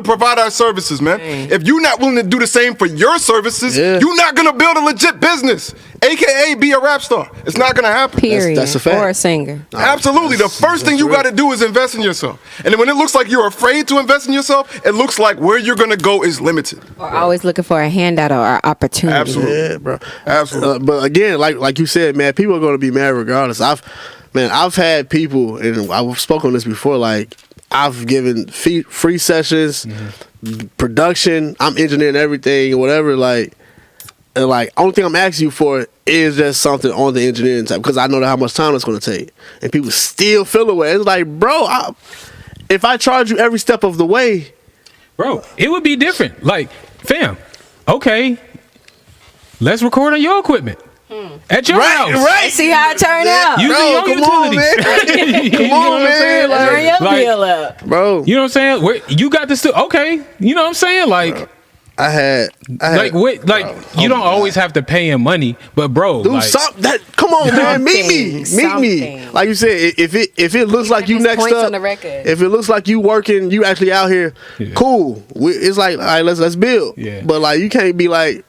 provide our services, man. If you're not willing to do the same for your services, you're not going to build a legit business, a.k.a. be a rap star. It's not going to happen. Period. That's a fact. Or a singer. Absolutely. The first thing you got to do is invest in yourself. And then when it looks like you're afraid to invest in yourself, it looks like where you're going to go is limited. Or always looking for a handout or an opportunity. Absolutely. Yeah, bro. Absolutely. But again, like you said, man, people are going to be mad regardless. I've had people, and I've spoken on this before, like, I've given free sessions, production, I'm engineering everything and whatever, like only thing I'm asking you for is just something on the engineering side because I know how much time it's going to take. And people still feel away. It's like, bro, if I charge you every step of the way, bro, it would be different. Like, fam, okay, let's record on your equipment. At your house. Right. See how it turned out. Using your utilities. Come on, man. Turn your bill up. Bro. You know what I'm saying? You got this okay. You know what I'm saying? Like, bro. I had you don't always have to pay him money, but bro, do something. Come on, man, meet me. Like you said, if it looks like you next up, if it looks like you working, you actually out here, cool. It's like, all right, let's build. Yeah. But like, you can't be like,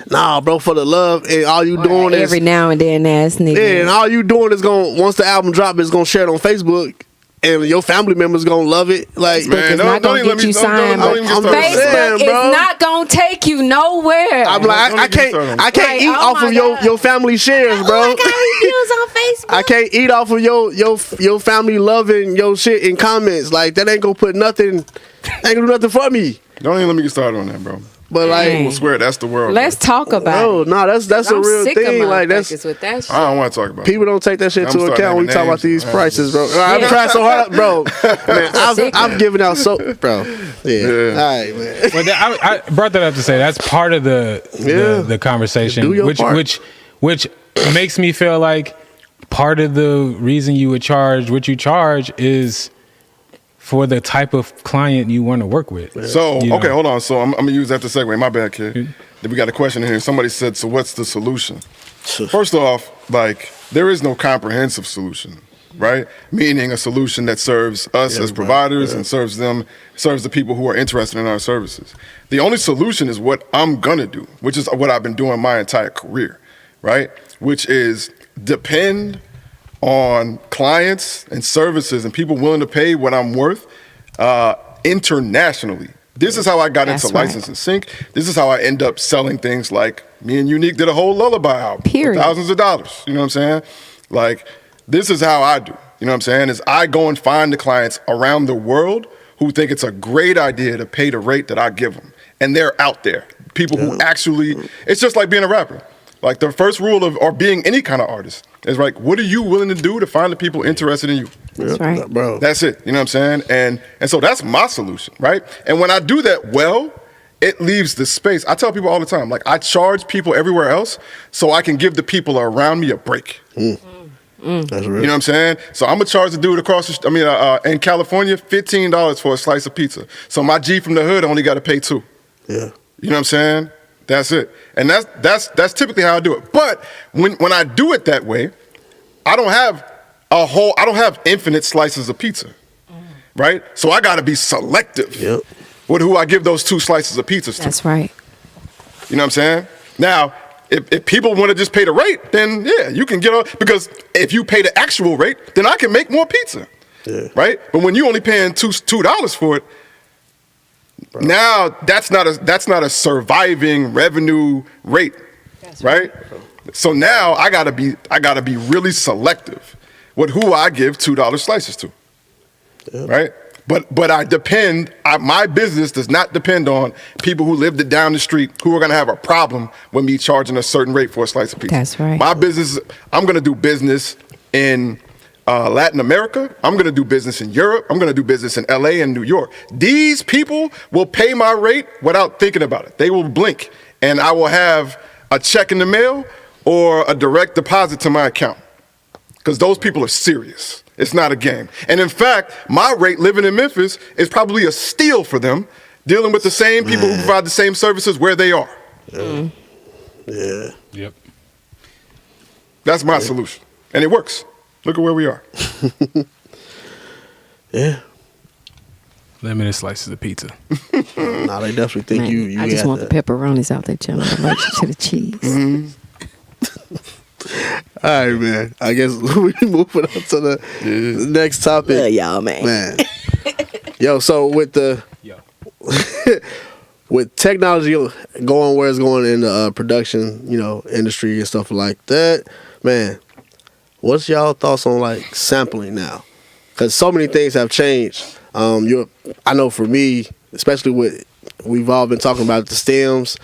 nah, bro, for the love, and all you doing is every now and then ass nigga. Yeah, and all you doing is once the album drop, is gonna share it on Facebook. and your family members gonna love it. Like, Facebook is not gonna get you signed. don't even get I'm started. just saying, Facebook is bro. not gonna take you nowhere. I'm like, I can't Like, eat oh off my of God. your family shares, bro. Oh, I got reviews on Facebook. I can't eat off of your family loving your shit in comments. Like, that ain't gonna put nothing, ain't gonna do nothing for me. Don't even let me get started on that, bro. But like, Dang. I swear that's the world. Let's talk about no, it. that's a I'm real sick of thing. Like, that's motherfuckers with that shit. I don't want to talk about it. people don't take that shit I'm to starting account when we naming talk about names. these prices, bro. I'm trying so hard, bro. Man, I'm giving out so, bro. Yeah. All right, man. But I brought that up to say that's part of the conversation, Do your which part. which makes me feel like part of the reason you would charge what you charge is for the type of client you want to work with. So, You okay, know. hold on. So I'm gonna use that to segue. My bad, kid. Then we got a question in here. Somebody said, "So what's the solution?" First off, like there is no comprehensive solution, right? Meaning a solution that serves us as providers and serves the people who are interested in our services. The only solution is what I'm gonna do, which is what I've been doing my entire career, right? Which is depend on clients and services and people willing to pay what I'm worth internationally. This is how I got That's into right. License and Sync. This is how I end up selling things like me and Unique did a whole lullaby album Period. for thousands of dollars. You know what I'm saying? Like, this is how I do. You know what I'm saying? Is I go and find the clients around the world who think it's a great idea to pay the rate that I give them. And they're out there. People who actually, it's just like being a rapper. Like the first rule of, or being any kind of artist is like, what are you willing to do to find the people interested in you? That's right. Bro. That's it. You know what I'm saying? And so that's my solution, right? And when I do that well, it leaves the space. I tell people all the time, like I charge people everywhere else so I can give the people around me a break. That's real. You know what I'm saying? So I'm gonna charge the dude across the in California, $15 for a slice of pizza. So my G from the hood only got to pay $2. Yeah. You know what I'm saying? That's it. And that's typically how I do it. But when I do it that way, I don't have infinite slices of pizza. Right? So I gotta be selective Yep. with who I give those 2 slices of pizza to. That's right. You know what I'm saying? Now, if people want to just pay the rate, then yeah, you can get on, because if you pay the actual rate, then I can make more pizza. Yeah. Right? But when you only paying $2 for it, now that's not a surviving revenue rate. Right? So now I gotta be really selective with who I give $2 slices to. Right? But my business does not depend on people who lived it down the street who are gonna have a problem with me charging a certain rate for a slice of pizza. That's right. My business, I'm gonna do business in Latin America. I'm gonna do business in Europe. I'm gonna do business in LA and New York. These people will pay my rate without thinking about it. They will blink, and I will have a check in the mail or a direct deposit to my account. Because those people are serious. It's not a game. And in fact, my rate living in Memphis is probably a steal for them, dealing with the same people who provide the same services where they are. Yeah. Yep. That's my solution. And it works. Look at where we are. Yeah. Limited slices of pizza. Nah, they definitely think Man, you I just got want that. the pepperonis out there, chilling. I'm allergic to the cheese. All right, man. I guess we moving on to the next topic. Love y'all, man. Yo, so with the with technology going where it's going in the production, industry and stuff like that, man, what's y'all thoughts on like sampling now? Because so many things have changed. I know for me, especially with we've all been talking about the stems,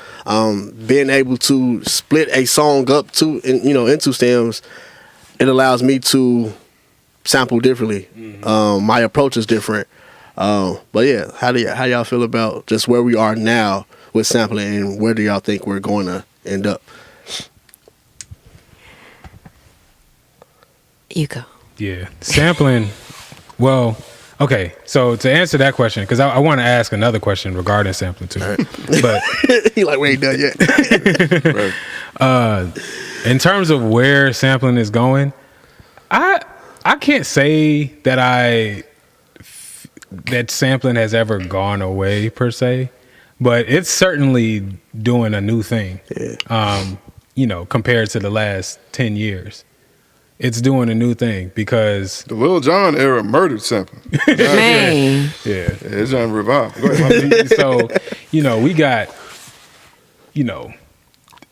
being able to split a song up into stems, it allows me to sample differently. My approach is different. But yeah, how y'all feel about just where we are now with sampling, and where do y'all think we're going to end up? You go. Yeah. Sampling. Well, okay. So to answer that question, because I want to ask another question regarding sampling too. But He like, we ain't done yet. in terms of where sampling is going, I can't say that that sampling has ever gone away per se, but it's certainly doing a new thing. Compared to the last 10 years. it's doing a new thing because The Lil Jon era murdered sampling. Man. yeah. It's on revive. Go ahead. So, we got,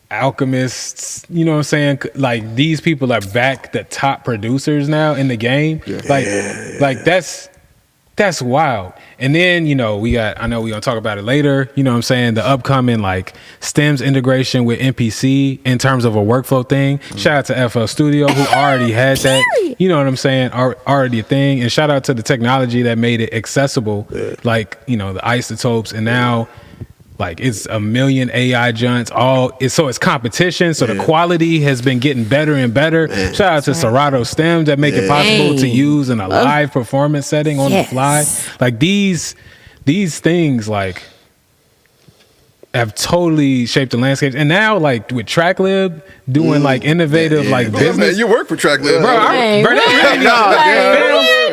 alchemists, you know what I'm saying? Like these people are back the top producers now in the game. Yeah. Like that's wild. And then, we got, I know we're going to talk about it later, you know what I'm saying? The upcoming like stems integration with MPC in terms of a workflow thing. Shout out to FL Studio who already had that, you know what I'm saying? Already a thing. And shout out to the technology that made it accessible, like, the isotopes. And now like it's 1 million AI joints, so it's competition. So the quality has been getting better and better. Shout out to Serato stems that make it possible to use in a live performance setting on the fly. Like these things like have totally shaped the landscape. And now like with TrackLib doing like innovative like business. Man, you work for TrackLib.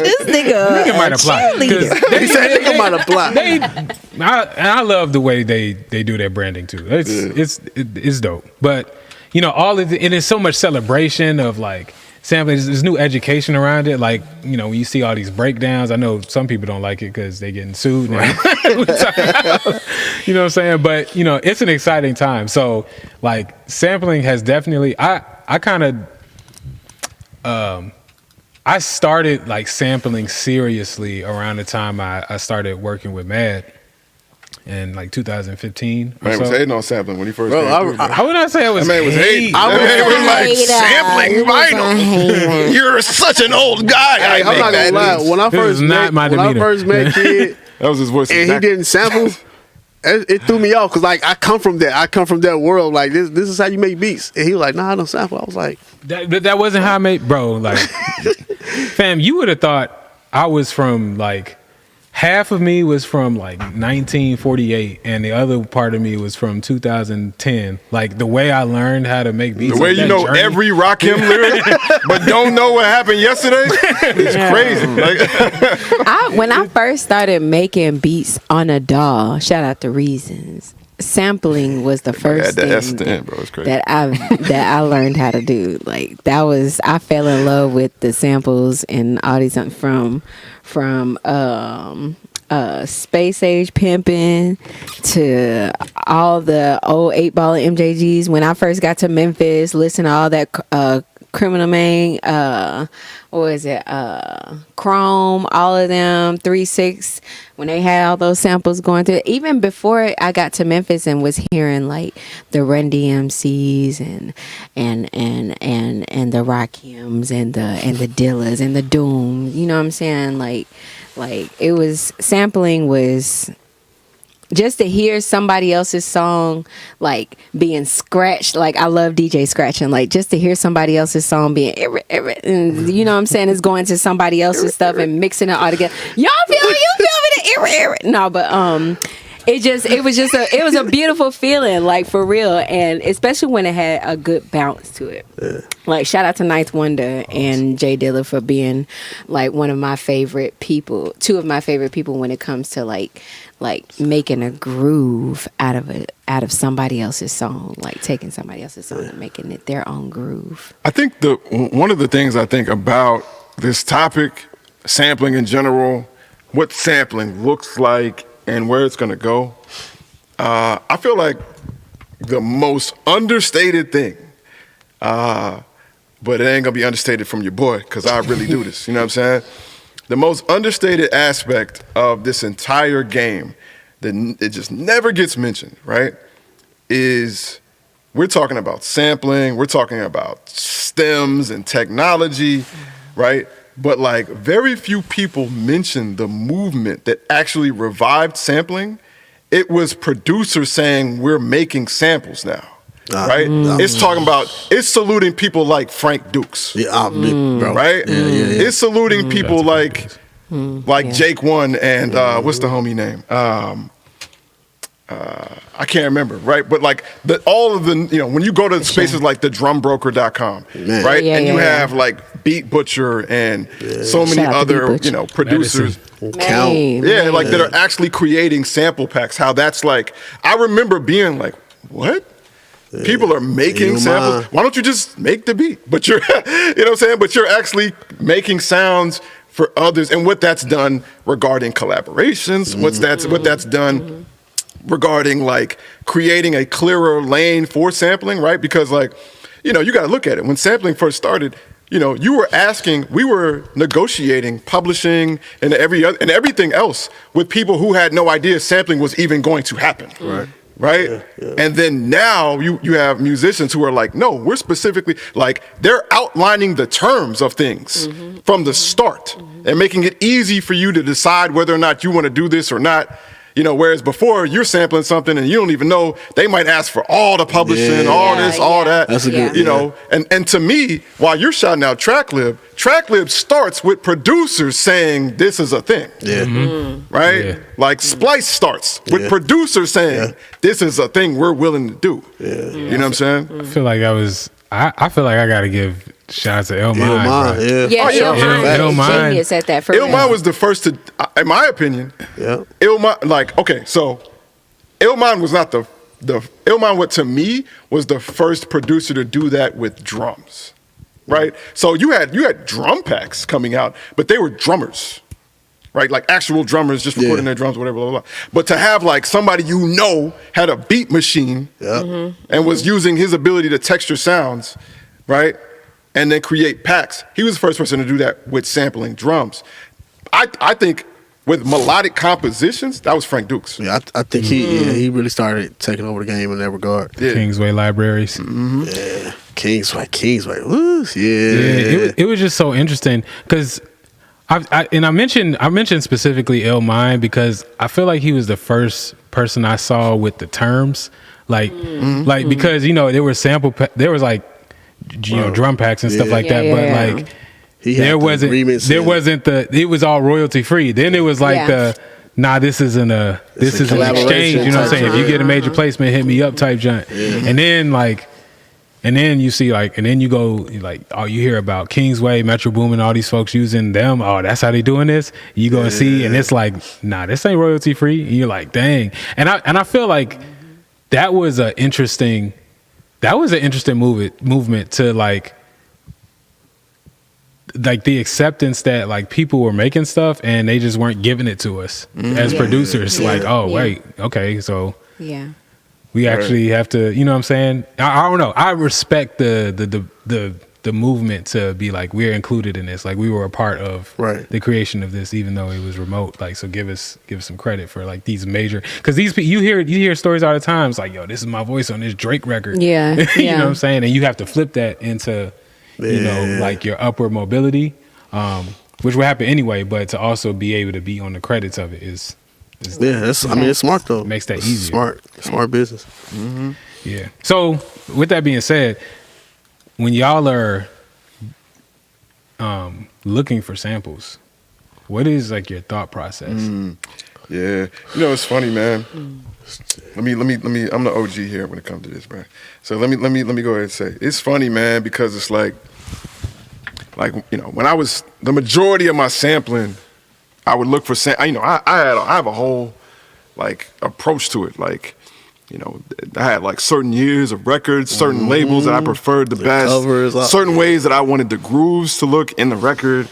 This nigga might apply. He said nigga might apply. I love the way they do their branding too. It's dope. But all of it is so much celebration of like sampling. There's new education around it. Like when you see all these breakdowns, I know some people don't like it because they getting sued now. You know what I'm saying? But it's an exciting time. So like sampling has definitely. I kind of. I started like sampling seriously around the time I started working with Mad in like 2015. Man was hating on sampling when he first Bro, came through. I would not say I was. That man was hating. I That was man was like hater. sampling vinyl. You're such an old guy. Hey, I'm not gonna lie. When I This is not my demeanor. first met Kid That was his voice. and he didn't sample, it threw me off because like I come from that world. Like this is how you make beats. And he was like, nah, I don't sample. I was like, That wasn't how I made, bro. Like, fam, you would have thought I was from like half of me was from like 1948, and the other part of me was from 2010. Like the way I learned how to make beats. The way like you that know journey. every Rakim lyric, but don't know what happened yesterday. It's crazy. Like, When I first started making beats on a DAW, shout out to Reasons. Sampling was the first that S at the thing end, bro. It's crazy. that I learned how to do. Like I fell in love with the samples and all these from Space Age Pimpin' to all the old 8-ball MJGs. When I first got to Memphis, listen to all that Criminal Main, what was it? Chrome, all of them, 3-6, when they had all those samples going through. Even before I got to Memphis and was hearing like the Run DMCs and the Rakims and the Dillas and the Doom, you know what I'm saying? Like it was, sampling was just to hear somebody else's song like being scratched. Like I love DJ scratching. Like just to hear somebody else's song being and you know what I'm saying, it's going to somebody else's stuff and mixing it all together. You feel me? No, but it was a beautiful feeling, like for real, and especially when it had a good bounce to it. Yeah. Like shout out to Ninth Wonder and Jay Dilla for being like one of my favorite people, two of my favorite people when it comes to like making a groove out of somebody else's song, like taking somebody else's song and making it their own groove. I think one of the things I think about this topic, sampling in general, what sampling looks like and where it's going to go, I feel like the most understated thing, but it ain't going to be understated from your boy because I really do this, you know what I'm saying? The most understated aspect of this entire game that it just never gets mentioned, right, is we're talking about sampling, we're talking about stems and technology, right? But like very few people mention the movement that actually revived sampling. It was producers saying we're making samples now, right? It's talking about, it's saluting people like Frank Dukes, bro. right? Yeah. It's saluting people like Jake One and what's the homie name? I can't remember, right? But like all of the, when you go to spaces like thedrumbroker.com, right? Yeah, and you yeah. have like Beat Butcher and so many Shout out to other, Beat Butcher. producers. Man, Yeah, like that are actually creating sample packs. How that's like, I remember being like, what? People are making your samples. mind. Why don't you just make the beat? But you're, you know what I'm saying? But you're actually making sounds for others, and what that's done regarding collaborations, what that's done regarding like creating a clearer lane for sampling, right? Because like, you know, you got to look at it. When sampling first started, you know, we were negotiating, publishing, and everything else with people who had no idea sampling was even going to happen. Right? Yeah. And then now you have musicians who are like, no, we're specifically like, they're outlining the terms of things from the start and making it easy for you to decide whether or not you want to do this or not. You know, whereas before you're sampling something and you don't even know, they might ask for all the publishing, all this, all that. That's a good, you know. And to me, while you're shouting out TrackLib starts with producers saying this is a thing. Right? Yeah. Like Splice starts with producers saying this is a thing we're willing to do. You know what I'm saying? I feel like I feel like I gotta give shout out to Illmind. Illmind genius at that. Illmind was the first to, in my opinion. Illmind, like, okay, so Illmind was not the Illmind, to me, was the first producer to do that with drums, right? So you had drum packs coming out, but they were drummers, right? Like actual drummers just recording their drums, whatever, blah, blah, blah. But to have like somebody you know had a beat machine and was using his ability to texture sounds, right? And then create packs. He was the first person to do that with sampling drums. I think with melodic compositions, that was Frank Dukes. Yeah, I think he really started taking over the game in that regard. Kingsway libraries. Yeah, Kingsway. Woo, it was just so interesting because I mentioned specifically Illmind because I feel like he was the first person I saw with the terms, like because you know there were there was like, you know, drum packs and stuff like that, but like it was all royalty free. Then it was like this isn't an exchange, you know what I'm saying? If you get a major placement, hit me up type joint. And then you see like, and then you go like, oh, you hear about Kingsway, Metro Boomin, all these folks using them. Oh, that's how they doing this. You go and see, and it's like, nah, this ain't royalty free. And you're like, dang. And I feel like that was an interesting movement to like the acceptance that like people were making stuff and they just weren't giving it to us as producers. Like, oh wait, okay, so we actually have to, you know what I'm saying? I don't know. I respect the movement to be like, we're included in this. Like we were a part of the creation of this, even though it was remote. Like, so give us some credit for like these major, because these you hear stories all the time. It's like, yo, this is my voice on this Drake record. You know what I'm saying? And you have to flip that into, you know, like your upward mobility, which will happen anyway. But to also be able to be on the credits of it is that's, I mean, it's smart though. It makes that easier. Smart business. Yeah. So with that being said, when y'all are looking for samples, what is like your thought process? Yeah, you know, it's funny, man. Let me. I'm the OG here when it comes to this, bro. So let me go ahead and say it's funny, man, because it's like you know, when I was the majority of my sampling, I would look for I have a whole like approach to it, like. You know, I had like certain years of records, certain labels that I preferred the best, certain ways that I wanted the grooves to look in the record,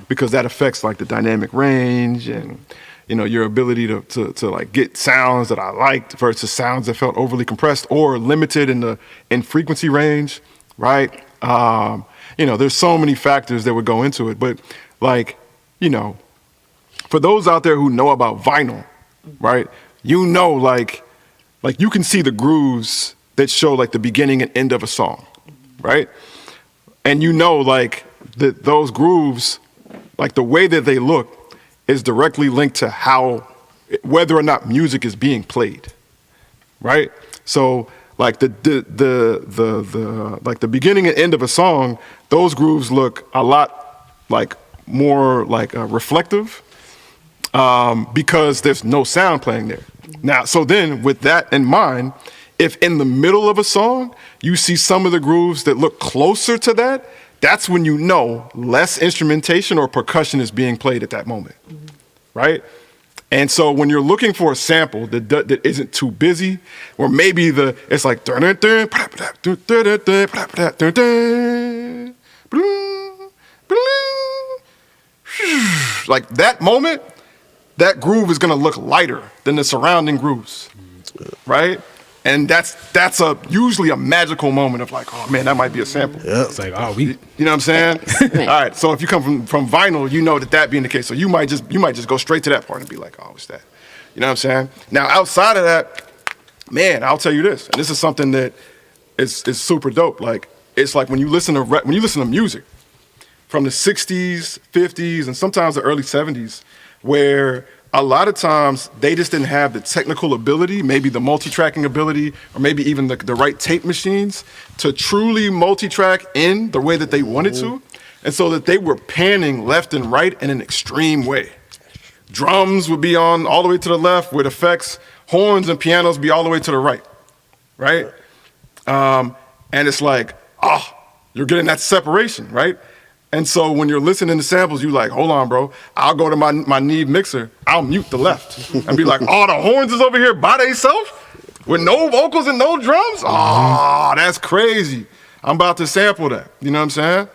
because that affects like the dynamic range and, you know, your ability to like get sounds that I liked versus sounds that felt overly compressed or limited in frequency range, right? You know, there's so many factors that would go into it, but like, you know, for those out there who know about vinyl, right? You know, like you can see the grooves that show like the beginning and end of a song, right? And you know, like those grooves, like the way that they look is directly linked to whether or not music is being played, right? So like the beginning and end of a song, those grooves look a lot like more like reflective, because there's no sound playing there. Now, so then with that in mind, if in the middle of a song, you see some of the grooves that look closer to that, that's when you know less instrumentation or percussion is being played at that moment, right? And so when you're looking for a sample that isn't too busy, or maybe it's like like that moment, that groove is gonna look lighter than the surrounding grooves, right? And that's usually a magical moment of like, oh man, that might be a sample. It's like, oh, we. You know what I'm saying? All right. So if you come from vinyl, you know that being the case. So you might just go straight to that part and be like, oh, what's that? You know what I'm saying? Now outside of that, man, I'll tell you this, and this is something that is super dope. Like it's like when you listen to music from the 60s, 50s, and sometimes the early 70s, where a lot of times they just didn't have the technical ability, maybe the multi-tracking ability, or maybe even the right tape machines to truly multi-track in the way that they wanted to. And so that they were panning left and right in an extreme way. Drums would be on all the way to the left with effects, horns and pianos be all the way to the right, right? And it's like, you're getting that separation, right? And so when you're listening to samples, you're like, hold on, bro. I'll go to my Neve mixer. I'll mute the left and be like, oh, the horns is over here by themselves with no vocals and no drums? Oh, that's crazy. I'm about to sample that. You know what I'm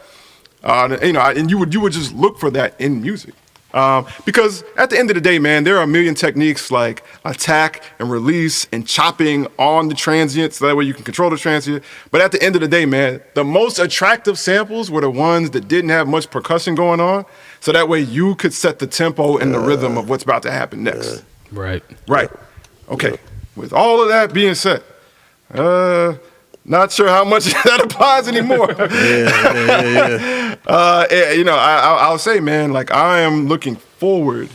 saying? And you would just look for that in music. Because at the end of the day, man, there are a million techniques like attack and release and chopping on the transient so that way you can control the transient. But at the end of the day, man, the most attractive samples were the ones that didn't have much percussion going on. So that way you could set the tempo and the rhythm of what's about to happen next. Right. Right. Okay. With all of that being said, not sure how much that applies anymore. I'll say, man, like I am looking forward.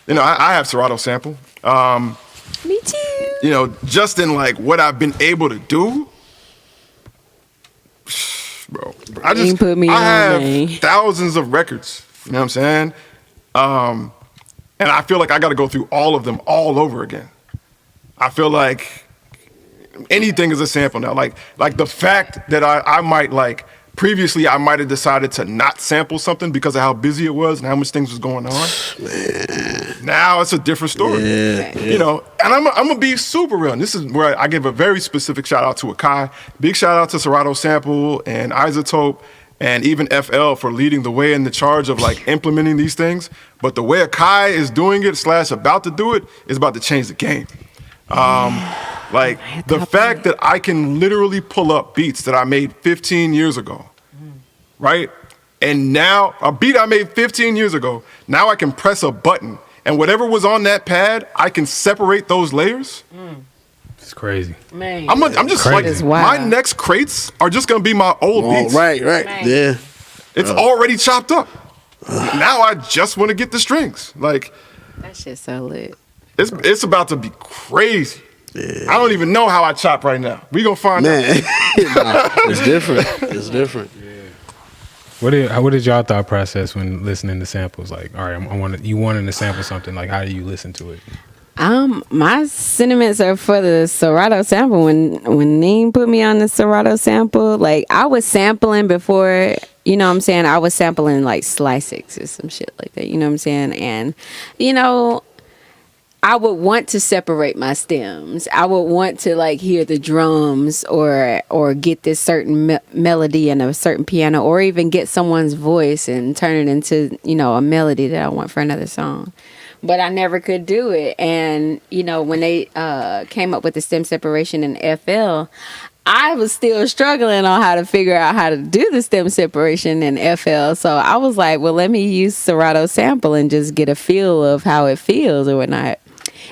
I have Serato sample. Me too. Just in like what I've been able to do, bro. I have thousands of records. You know what I'm saying? And I feel like I got to go through all of them all over again. I feel like anything is a sample now. Like the fact that I might like previously I might have decided to not sample something because of how busy it was and how much things was going on. Man. Now it's a different story. Yeah. And I'm gonna be super real. And this is where I give a very specific shout out to Akai. Big shout out to Serato Sample and Isotope and even FL for leading the way in the charge of like implementing these things. But the way Akai is doing it / about to do it is about to change the game. Like the fact that I can literally pull up beats that I made 15 years ago, right? And now a beat I made 15 years ago, now I can press a button and whatever was on that pad, I can separate those layers. It's crazy. Man. I'm just crazy. Like, my next crates are just gonna be my old beats. Right. Man. Yeah. It's already chopped up. Now I just want to get the strings. Like That shit's so lit. it's about to be crazy. Yeah. I don't even know how I chop right now. We gonna find out. It's different. It's different. Yeah. What did y'all thought process when listening to samples? Like, all right, you wanting to sample something. Like, how do you listen to it? My sentiments are for the Serato sample. When Neen put me on the Serato sample, like I was sampling before. You know what I'm saying? I was sampling like Sly 6 or some shit like that. You know what I'm saying? And I would want to separate my stems. I would want to like hear the drums or get this certain melody and a certain piano, or even get someone's voice and turn it into, a melody that I want for another song. But I never could do it. And, when they came up with the stem separation in FL, I was still struggling on how to figure out how to do the stem separation in FL. So I was like, well, let me use Serato sample and just get a feel of how it feels or whatnot.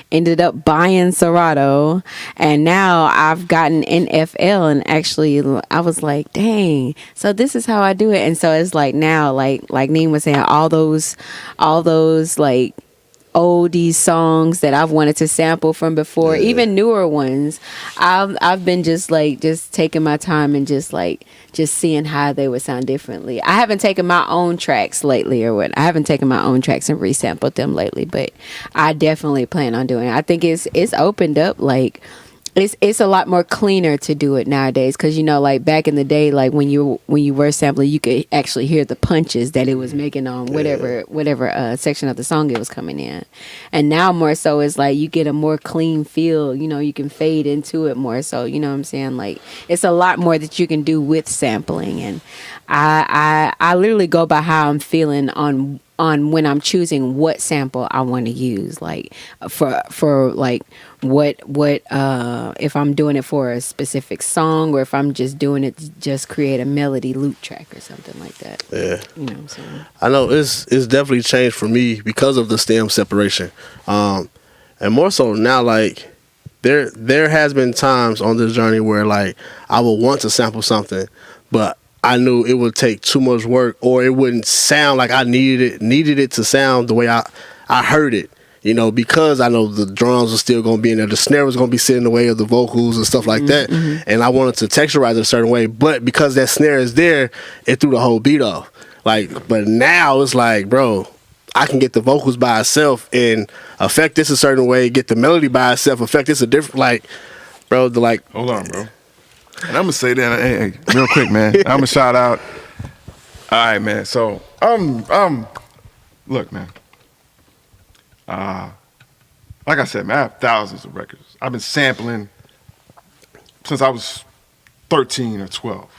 Ended up buying Serato, and now I've gotten NFL, and actually I was like, dang, so this is how I do it. And so it's like now, like Neen was saying, all those like oldie songs that I've wanted to sample from before, even newer ones, I've been just taking my time and just seeing how they would sound differently. I haven't taken my own tracks lately and resampled them lately, but I definitely plan on doing it. I think it's opened up like it's a lot more cleaner to do it nowadays, because you know, like back in the day, like when you were sampling, you could actually hear the punches that it was making on whatever section of the song it was coming in. And now more so it's like you get a more clean feel, you know, you can fade into it more so, you know what I'm saying? Like it's a lot more that you can do with sampling. And I literally go by how I'm feeling on when I'm choosing what sample I want to use, like for like what if I'm doing it for a specific song, or if I'm just doing it to just create a melody loop track or something like that. Yeah, you know what I'm saying. I know it's definitely changed for me because of the stem separation, and more so now. Like there has been times on this journey where like I would want to sample something, but I knew it would take too much work, or it wouldn't sound like I needed it to sound the way I heard it. You know, because I know the drums are still going to be in there, the snare was going to be sitting in the way of the vocals and stuff like that, and I wanted to texturize it a certain way. But because that snare is there, it threw the whole beat off. Like, but now it's like, bro, I can get the vocals by itself and affect this a certain way, get the melody by itself, affect this a different, like, bro, Hold on, bro. And I'm gonna say that, hey, real quick, man. I'm gonna shout out. All right, man. So look, man. Like I said, man, I have thousands of records. I've been sampling since I was 13 or 12.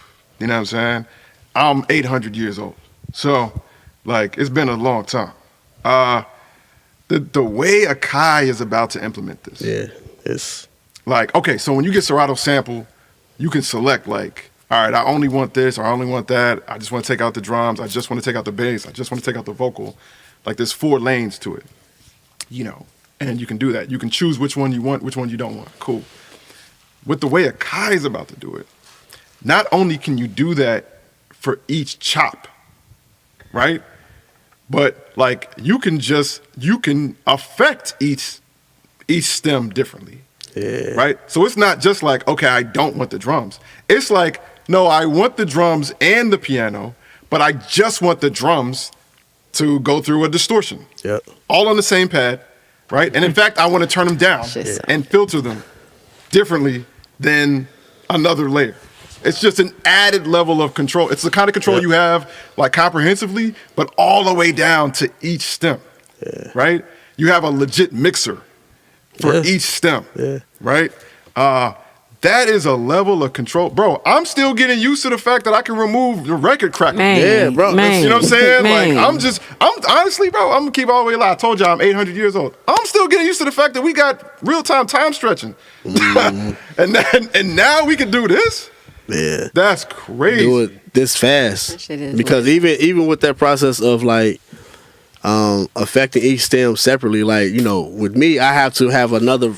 You know what I'm saying? I'm 800 years old. So, like, it's been a long time. The way Akai is about to implement this. yeah, it's Like, okay, so when you get Serato sample, you can select like, all right, I only want this or I only want that. I just want to take out the drums. I just want to take out the bass. I just want to take out the vocal. Like there's 4 lanes to it, you know, and you can do that. You can choose which one you want, which one you don't want. Cool. With the way Akai is about to do it, not only can you do that for each chop, right? But like you can affect each stem differently. yeah, Right? So it's not just like, okay, I don't want the drums. It's like, no, I want the drums and the piano, but I just want the drums to go through a distortion. Yep. All on the same pad, right? And in fact, I want to turn them down and filter them differently than another layer. It's just an added level of control. It's the kind of control you have like comprehensively, but all the way down to each stem, right? You have a legit mixer for each stem, right? That is a level of control. Bro, I'm still getting used to the fact that I can remove the record cracker. Yeah, bro. Man, You know what I'm saying? man. Like, I'm honestly, bro, I'm gonna keep all the way alive. I told you I'm 800 years old. I'm still getting used to the fact that we got real-time time stretching. and now we can do this? yeah. That's crazy. Do it this fast That shit is because even with that process of like affecting each stem separately, like, you know, with me I have to have another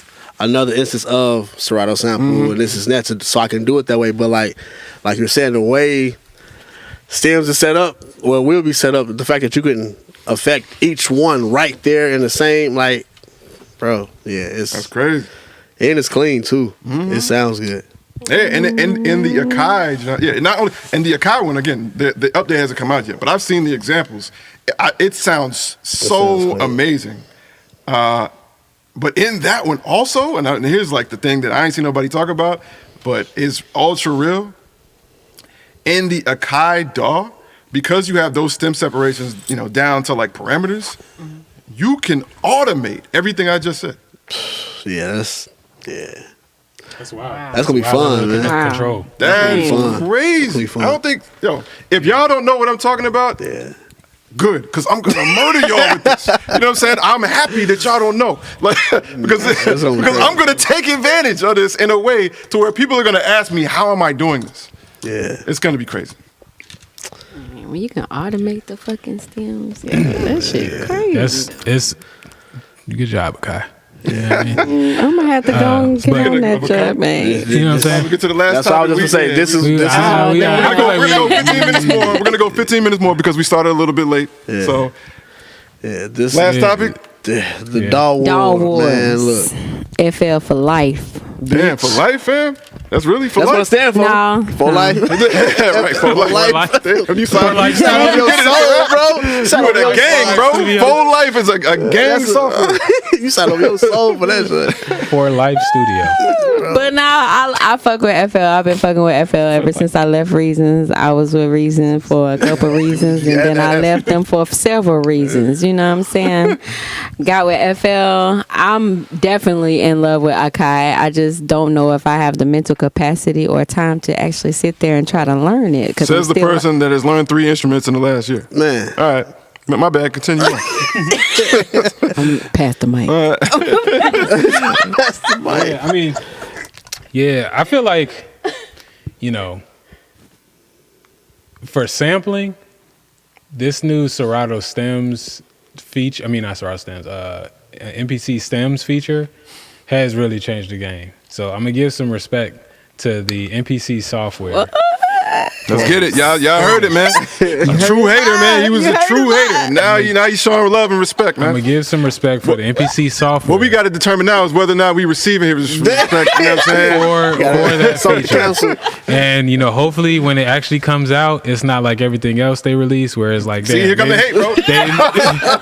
instance of Serato sample and this is that so I can do it that way. But like you're saying, the way stems are set up, well, will be set up, the fact that you can affect each one right there in the same, like, bro, yeah, That's crazy. and it's clean too. It sounds good. Yeah, and the Akai, not only, and the Akai one, again, the update hasn't come out yet, but I've seen the examples. It sounds so clean. amazing. But in that one also, and here's like the thing that I ain't seen nobody talk about, but is ultra real. In the Akai DAW, because you have those stem separations, you know, down to like parameters, you can automate everything I just said. Yeah, That's wild. that's gonna be fun, man. Wow. Control. That's fun. crazy. That'll be fun. I don't think, if y'all don't know what I'm talking about, good, because I'm gonna murder y'all with this. You know what I'm saying? I'm happy that y'all don't know, like, because I'm gonna take advantage of this in a way to where people are gonna ask me, how am I doing this? Yeah. It's gonna be crazy. Man, when you can automate the fucking stems, that shit crazy. It's good job, Akai. Yeah, I mean, I'm gonna have to go and get but- on that okay. truck, man. you know what I'm We saying? get to the last That's all I topic. was just gonna say. This is I feel like We're gonna go 15 minutes more. We're gonna go 15 minutes more because we started a little bit late. Yeah. So yeah, this last Yeah. topic. the Yeah. DAW Dog war, Wars. man. Look, FL for life. Damn, for life, fam. That's really for That's what it life. stands for. No, For life. Right, for life. Damn, you signed life. you signed Your your soul, bro. You in a gang, bro. Full life is a gang That's software. you signed over your soul for that shit. For Life Studio. but now I fuck with FL. I've been fucking with FL ever since I left Reasons. I was with Reason for a couple reasons, and then I left them for several reasons. You know what I'm saying? Got with FL. I'm definitely in love with Akai. I just don't know if I have the mental capacity or time to actually sit there and try to learn it. Says the person that has learned 3 instruments in the last year. Man. All right. My bad. Continue on. I'm past the mic. Yeah, I mean, yeah, I feel like, you know, for sampling, this new Serato Stems feature, I mean, not Serato Stems, MPC Stems feature has really changed the game. So I'm going to give some respect to the MPC software. Let's get it. Y'all heard it, man. A true hater, man. He was a true hater. Now he's showing love and respect, I'm man. going to give some respect for the MPC software. What we got to determine now is whether or not we receiving his respect. You know what I'm saying? for that Something feature. canceled. And, you know, hopefully when it actually comes out, it's not like everything else they release, where it's like, See, here come the hate, bro.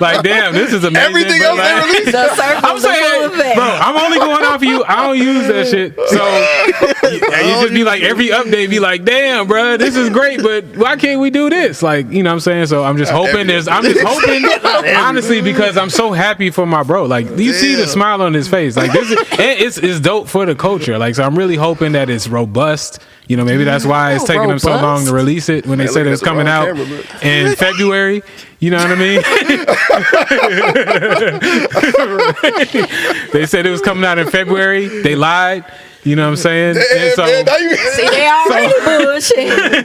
like, damn, this is amazing. Everything but else like, they released. The circle, I'm saying, bro, I'm only going off of you. I don't use that shit. So and you just be like, every update be like, damn, bro, this is great, but why can't we do this? Like, you know what I'm saying? So I'm just hoping honestly, because I'm so happy for my bro. Like, you see the smile on his face. Like, this is it's dope for the culture. Like, so I'm really hoping that it's robust. You know, maybe that's why it's taking them so long to release it when they said it was coming out in February. You know what I mean? They said it was coming out in February. They lied. You know what I'm saying? And so, See, they already bullshit.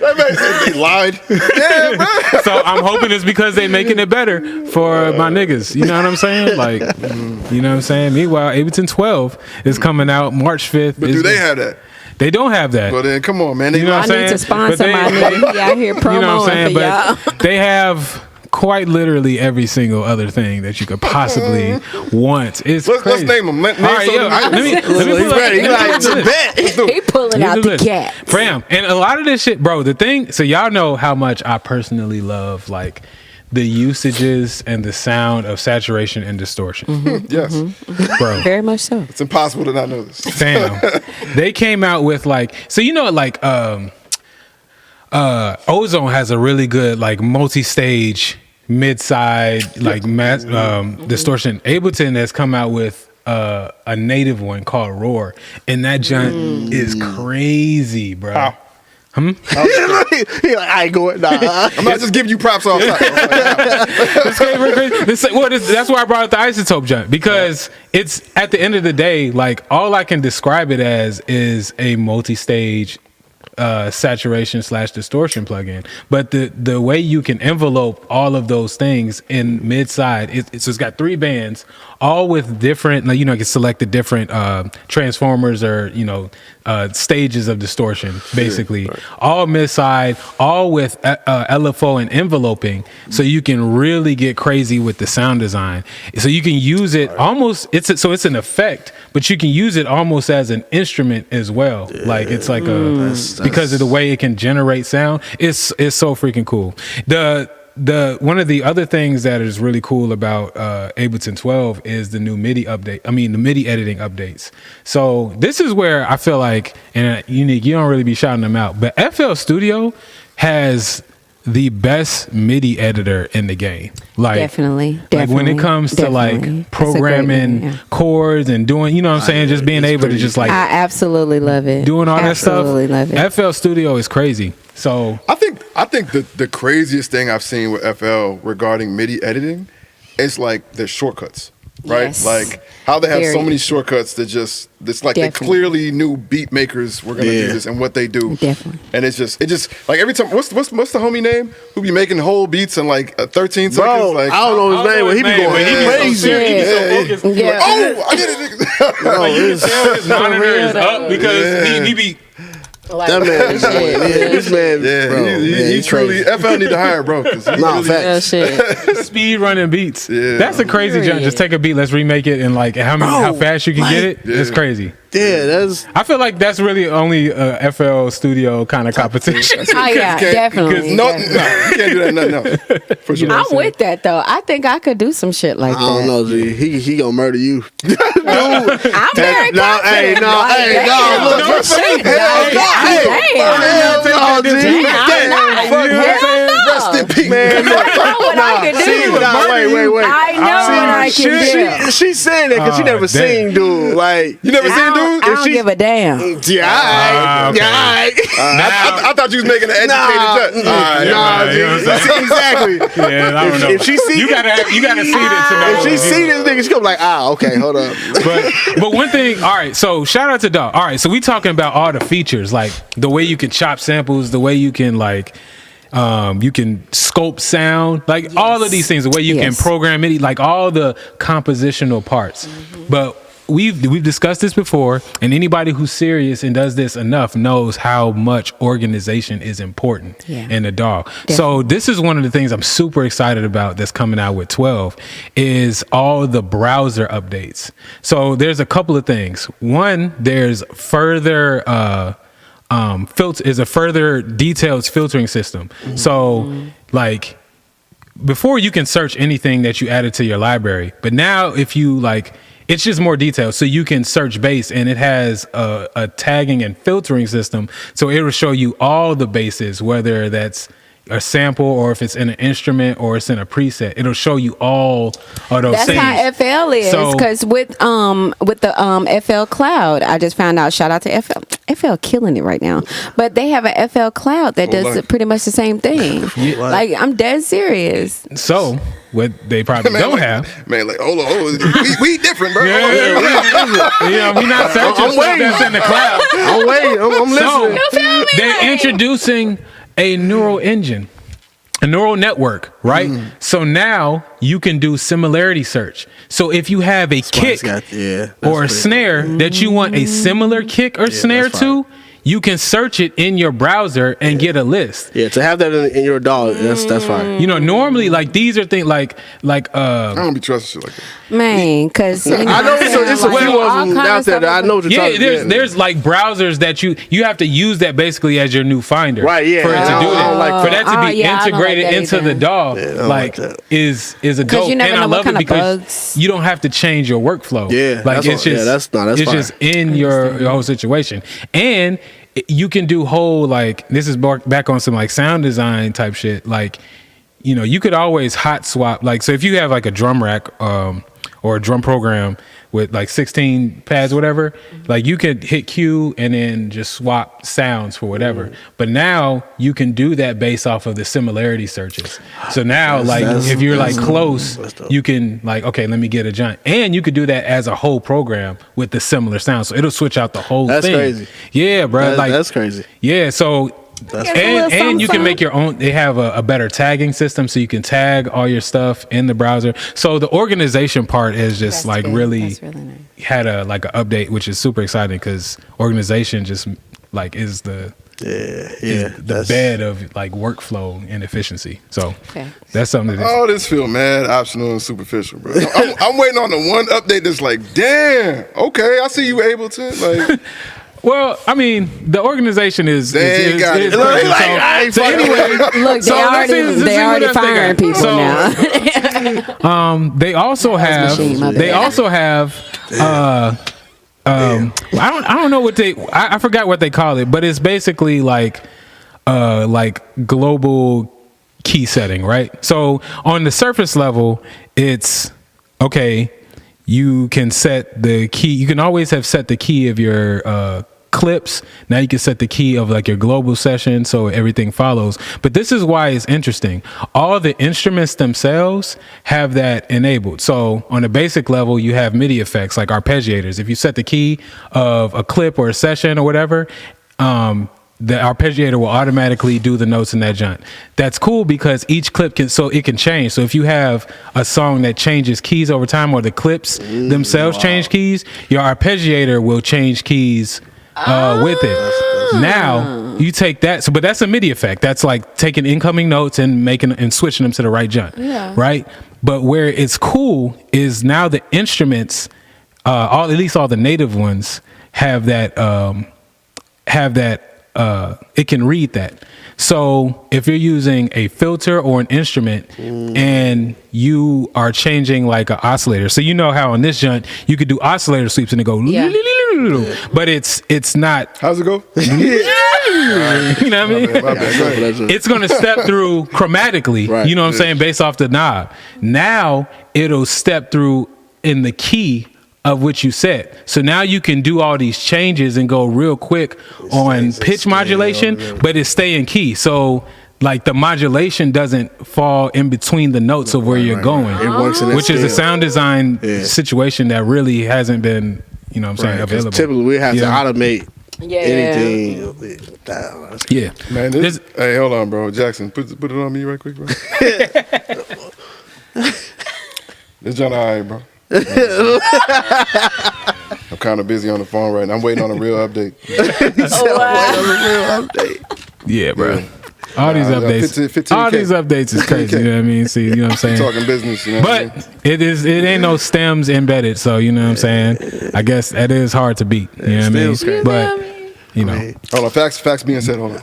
They lied. Yeah, bro. so I'm hoping it's because they making it better for my niggas. You know what I'm saying? Like, you know what I'm saying? Meanwhile, Ableton 12 is coming out March 5th. But do they have that? They don't have that. Well, then come on, man. They You know what I I'm need saying? to sponsor But my nigga. He out here promoting You know what I'm saying? for y'all. But they have quite literally every single other thing that you could possibly want. It's Let's crazy. name them. Name All right, some yo, of them. let me He's pull up- ready. He like, let me do this. He pulling out the cat. Fam, and a lot of this shit, bro, the thing, so y'all know how much I personally love, like, the usages and the sound of saturation and distortion. Yes. Bro, Very much so. It's impossible to not know this. fam. They came out with, like, so you know, like, Ozone has a really good, like, multi-stage, mid-side, like, distortion. Ableton has come out with a native one called Roar, and that junk is crazy, bro. How? He like, I ain't going. Nah. I'm not just giving you props all the time. That's why I brought up the isotope jump, because it's, at the end of the day, like, all I can describe it as is a multi-stage saturation / distortion plugin. But the way you can envelope all of those things in mid-side, it's got 3 bands, all with different, like, you know, you can select the different transformers or, you know, stages of distortion, basically. All mid-side, all with LFO and enveloping, so you can really get crazy with the sound design. So you can use it almost, it's an effect, but you can use it almost as an instrument as well. Like, it's like because of the way it can generate sound, it's so freaking cool. The one of the other things that is really cool about Ableton 12 is the new MIDI update. I mean, the MIDI editing updates. So this is where I feel like, and Unique, you don't really be shouting them out, but FL Studio has the best MIDI editor in the game. Like, Definitely. Like, when it comes to like programming chords and doing, you know what I'm saying, just being able to just like, I absolutely love it. doing all that stuff. Absolutely love it. FL Studio is crazy. So I think the craziest thing I've seen with FL regarding MIDI editing is like the shortcuts, right? Yes. Like how they have so Very. many shortcuts that just, it's like they Definitely. clearly knew beat makers were gonna do this and what they do. Definitely. And it just like every time, what's the homie name who be making whole beats in like 13 Bro, seconds? Like, I don't know his name, but he be going crazy. Yeah. oh, I did it. Bro, it's- his monitor is up because he be Like, that man is going. Yeah, this man, Yeah, bro, he man, truly, crazy. FL need to hire bro. 'Cause he Nah, really- real facts. shit. speed running beats. Yeah. That's a crazy jump. Period. Just take a beat, let's remake it, and like how fast you can get it. Yeah. It's crazy. Yeah, that's I feel like that's really only a FL Studio kind of competition. Oh yeah, definitely. No, definitely. you can't do that. Nothing else. For sure. I'm with that though. I think I could do some shit like I that. don't know, G. He gonna murder you. I'm very No, hey, confident. no, Like, hey, damn, no, look, shit, hell like, no, hey, damn. hell no, G. I'm not. Fuck Hell no. Rest in peace. Man, I know what I can do. wait. I know what I can do. She's saying that because she never damn. seen dude. Like, You never I seen don't, dude? I don't give a damn. yeah, alright, okay. yeah, I thought you was making an educated judge. All right. nah, you know what I'm G. Exactly. Yeah, I don't know. If she see you gotta see it to know. If she see this nigga, she gonna be like, okay, hold up. But one thing, all right, so shout out to DAW. All right, so we talking about all the features, like the way you can chop samples, the way you can you can scope sound, like all of these things, the way you can program MIDI, like all the compositional parts. But we've discussed this before, and anybody who's serious and does this enough knows how much organization is important in the DAW. So this is one of the things I'm super excited about that's coming out with 12 is all the browser updates. So there's a couple of things. One, there's further is a further detailed filtering system. So like before you can search anything that you added to your library, but now if you it's just more detailed. So you can search bass, and it has a tagging and filtering system. So it will show you all the basses, whether that's a sample or if it's in an instrument or it's in a preset. It'll show you all of those things. That's how FL is, So- because with the FL Cloud, I just found out. Shout out to FL. FL killing it right now, but they have a FL Cloud that does pretty much the same thing. Like, I'm dead serious. So what they probably don't have. Man, like, hold on. We different, bro. Yeah, we not searching I'm stuff waiting. that's in the cloud. I'm waiting. I'm listening. So they're introducing a neural engine, a neural network, right? So now you can do similarity search. So if you have a kick or a snare that you want a similar kick or snare to, you can search it in your browser and get a list. Yeah, to have that in your DAW, that's fine. You know, normally like these are things like I don't be trusting shit like that. Man, because I know it's a few of them out there that I know what you're talking about. there's like browsers that you have to use that basically as your new finder, Right, yeah. for it to I do don't that. like For that to be I don't like integrated that into either. the DAW, don't like like that. is a dope. you never And I know what love it kind of because bugs. you don't have to change your workflow. Yeah, like that's it's all- just that's it's fine. just in your whole situation, and you can do whole like this is back on some like sound design type shit. Like, you know, you could always hot swap. Like, so if you have like a drum rack or a drum program with like 16 pads, whatever, like you could hit Q and then just swap sounds for whatever. But now you can do that based off of the similarity searches. So now, if you're like close, you can like, okay, let me get a giant. And you could do that as a whole program with the similar sound. So it'll switch out the whole That's thing. crazy. Yeah, bro. That's crazy. Yeah, so That's a little and you can something. make your own. They have a better tagging system, so you can tag all your stuff in the browser. So the organization part is just That's like good. really That's really nice. had a like an update, which is super exciting because organization just like is the bed of like workflow and efficiency. So Facts. that's something that All this feel mad optional and superficial, bro. I'm waiting on the one update that's like, damn, okay, I see you able to. Like, well, I mean, the organization is They ain't got it. perfect. So anyway, Look, So let's see they already what else they firing got. people So- now. they also have machine, my they bad. also have I don't know what I forgot what they call it, but it's basically like global key setting, right? So on the surface level, it's okay. You can set the key. You can always have set the key of your clips. Now you can set the key of like your global session so everything follows. But this is why it's interesting. All the instruments themselves have that enabled. So on a basic level, you have MIDI effects like arpeggiators. If you set the key of a clip or a session or whatever, the arpeggiator will automatically do the notes in that joint. That's cool because each clip can change. So if you have a song that changes keys over time or the clips themselves change keys, your arpeggiator will change keys with it. Now you take that, but that's a MIDI effect. That's like taking incoming notes and switching them to the right joint, right? But where it's cool is now the instruments, at least all the native ones, have that it can read that. So if you're using a filter or an instrument and you are changing like an oscillator, so you know how on this joint you could do oscillator sweeps and it go, Yeah. but it's not. How's it go? You know what I mean? My bad, go ahead. It's going to step through chromatically, Right. you know what I'm saying, based off the knob. Now it'll step through in the key of what you set. So now you can do all these changes and go real quick on pitch modulation, but it stay in key. So like the modulation doesn't fall in between the notes of where you're going, It works in that which is a scale. sound design Yeah. situation that really hasn't been, you know what I'm saying, Right, 'cause available. typically we have to Yeah. automate Yeah. anything. Yeah. Man, This- hey, hold on, bro. Jackson, put it on me right quick, bro. This John, all right, bro. I'm kind of busy on the phone right now. I'm waiting on a real update. Yeah, bro. All these Nah, updates, 15K. all these updates is crazy. You know what I mean? See, you know what I'm saying? Talking business, you know what I mean? But it ain't no stems embedded, so you know what I'm saying. I guess that is hard to beat. You know what I mean? Still But you know, Hold on, facts being said. Hold on.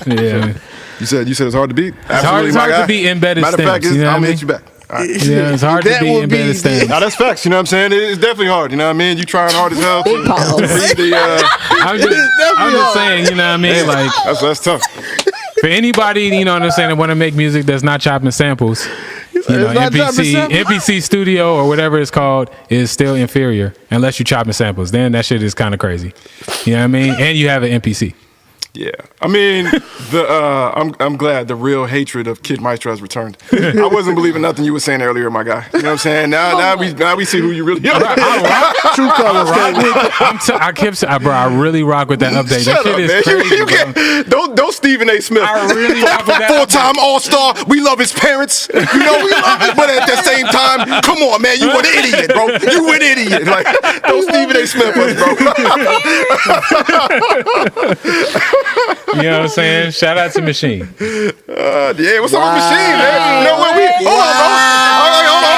yeah, You said it's hard to beat. it's hard to beat embedded Matter of fact, stems. You know I'm what I gonna mean? hit you back. All right. Yeah, it's hard to That beat would be embedded the- stems. Now that's facts. You know what I'm saying? It's definitely hard. You know what I mean? You trying hard as hell. Big pause. I'm just saying, you know what I mean? Like That's tough. for anybody, you know what I'm saying, that want to make music that's not chopping samples. You know, It's not chopping samples? MPC Studio or whatever it's called is still inferior unless you chopping samples. Then that shit is kind of crazy. You know what I mean? And you have an MPC. Yeah, I mean, I'm glad the real hatred of Kid Maestro has returned. I wasn't believing nothing you were saying earlier, my guy. You know what I'm saying? Now we see who you really are. True colors. Bro, I really rock with that update. Shut that shit up, is man. crazy, You bro. can't, don't Stephen A. Smith. I really rock with that. Full-time all-star. We love his parents. You know, we love it. But at the same time, come on, man. You an idiot, bro. You an idiot. Like, don't Stephen A. Smith us, bro. You know what I'm saying? Shout out to Machine. Yeah, what's up with Machine, man? You know what? Hold on, bro. All right, hold on.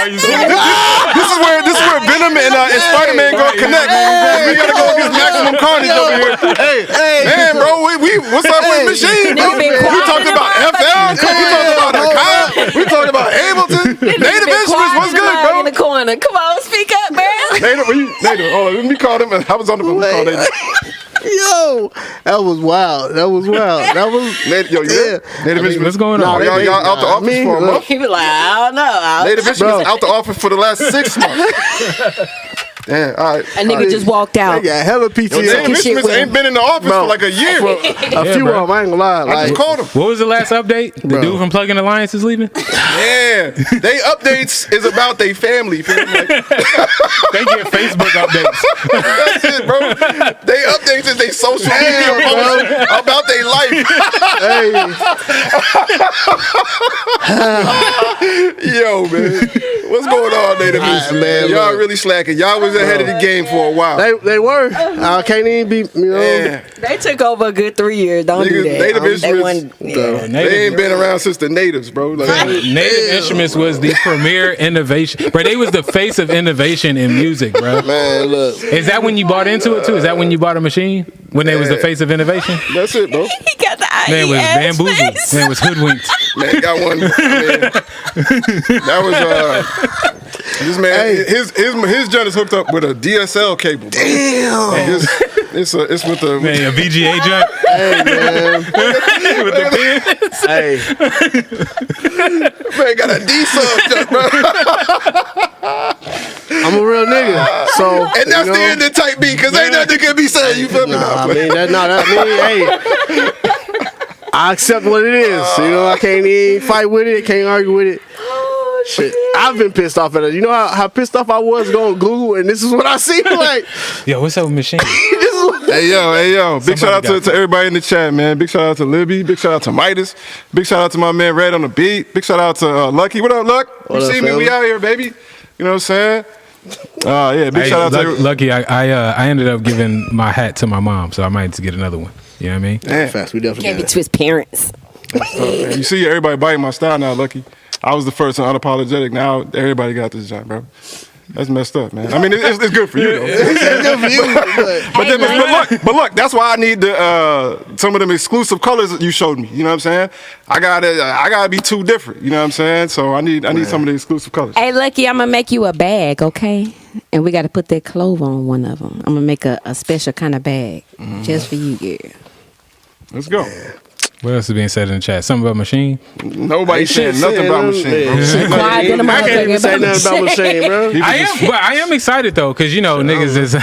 This is where Venom and Spider-Man go connect. We gotta go against Maximum Carnage over here. Hey, man, bro, what's up with Machine, bro? We talked about FL. We talked about Hakai. We talked about Ableton. Native Instruments, what's good, bro? In the corner. Come on, speak up, man. Native, hold on, let me call them. I was on the phone. Call Native. Yo, that was wild. That was Native, yo, Native Instruments. What's going on? Y'all out the office for a month. He be like, I don't know. Native Instruments out the office for the last 6 months. Damn, all right. A nigga just walked out. They got hella Yo, PTO. Native shit Instruments with ain't been in the office Bro. for like a year. A few bro. of them, I ain't gonna lie. I Like, just called him. What was the last update? The Bro. dude from Plug-in Alliance is leaving? Yeah, they updates is about their family. Feel me? Like, They get Facebook updates. that's it, bro. They updates is they social media posts about their life. hey, Yo, man, what's going on, Native Instruments? man, Y'all look. really slacking. Y'all was ahead of the game for a while. they were. I can't even be, you know. Yeah. They took over a good 3 years. Don't do Niggas, that. Native They Instruments, wasn't- they ain't been around since the natives, bro. Like, Native Instruments was the premier innovation. Bro, they was the face of innovation in music, bro. Man, look. Is that when you bought into it too? Is that when you bought a machine? When they was the face of innovation? that's it, bro. He got the Man was IES bamboozled. face. Man was hoodwinked. Man, got one. I mean, that was this man. His joint is hooked up with a DSL cable. Bro. Damn. It's with the Man, a VGA jump. Hey, man. With the pins. Hey. man got a D sub jump, bro. I'm a real nigga. So, And that's you know, the end of type B, because ain't nothing can be said. You feel me? Nah, I mean, hey, I accept what it is. You know, I can't even fight with it, can't argue with it. Shit, I've been pissed off at it. You know how pissed off I was going to Google, and this is what I see. Like, Yo, what's up with machine? this is what, Hey yo! Big shout out Somebody to everybody in the chat, man. Big shout out to Libby. Big shout out to Midas. Big shout out to my man Red on the beat. Big shout out to Lucky. What up, Luck? What You up, see me? fella? We out here, baby. You know what I'm saying? Yeah. Big Hey, shout out to Lucky, I ended up giving my hat to my mom, so I might need to get another one. You know what I mean? Damn. fast. We definitely Can't be got to his parents. You see everybody biting my style now, Lucky. I was the first and unapologetic. Now everybody got this job, bro. That's messed up, man. I mean, it's good for you, though. It's good for you, But look, that's why I need some of them exclusive colors that you showed me. You know what I'm saying? I gotta be too different. You know what I'm saying? So I need some of the exclusive colors. Hey, Lucky, I'm gonna make you a bag, okay? And we got to put that clove on one of them. I'm gonna make a special kind of bag just for you, girl. Let's go. What else is being said in the chat? Something about machine? Nobody said nothing about machine, bro. Quiet than a I can't even say motherfucker nothing about machine, bro. I am excited though, because niggas is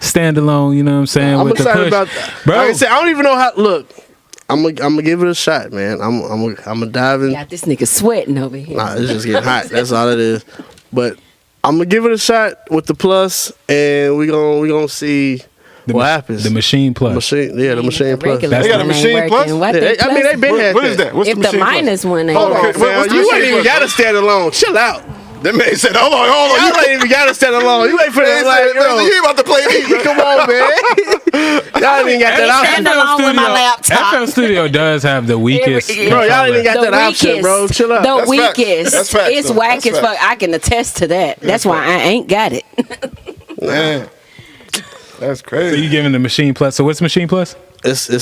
standalone. You know what I'm saying? I'm with excited the push. about. Bro. Like I said, I don't even know how. Look, I'm gonna give it a shot, man. I'm gonna dive in. Got this nigga sweating over here. Nah, it's just getting hot. That's all it is. But I'm gonna give it a shot with the plus, and we gonna see what happens. The machine plus. The machine plus. regular They got a one machine ain't plus? working. What Yeah, the I mean, they plus? been had What is that? What's If the the machine plus? minus one ain't Hold on, working. what's the You machine ain't even plus? gotta stand alone. Chill out. That man said, hold on. Y'all ain't even gotta stand alone. You ain't for that. Like, You ain't about to play me, bro. come on, man. Y'all ain't even got that option. Stand alone with my laptop. FL Studio does have the weakest. Bro, y'all ain't even got The that option, bro. weakest. Chill out. The That's facts. weakest. That's facts, It's though. whack That's as fuck. facts. I can attest to that. That's why I ain't got it. Man. That's So crazy. you giving the machine plus? So what's machine plus? It's their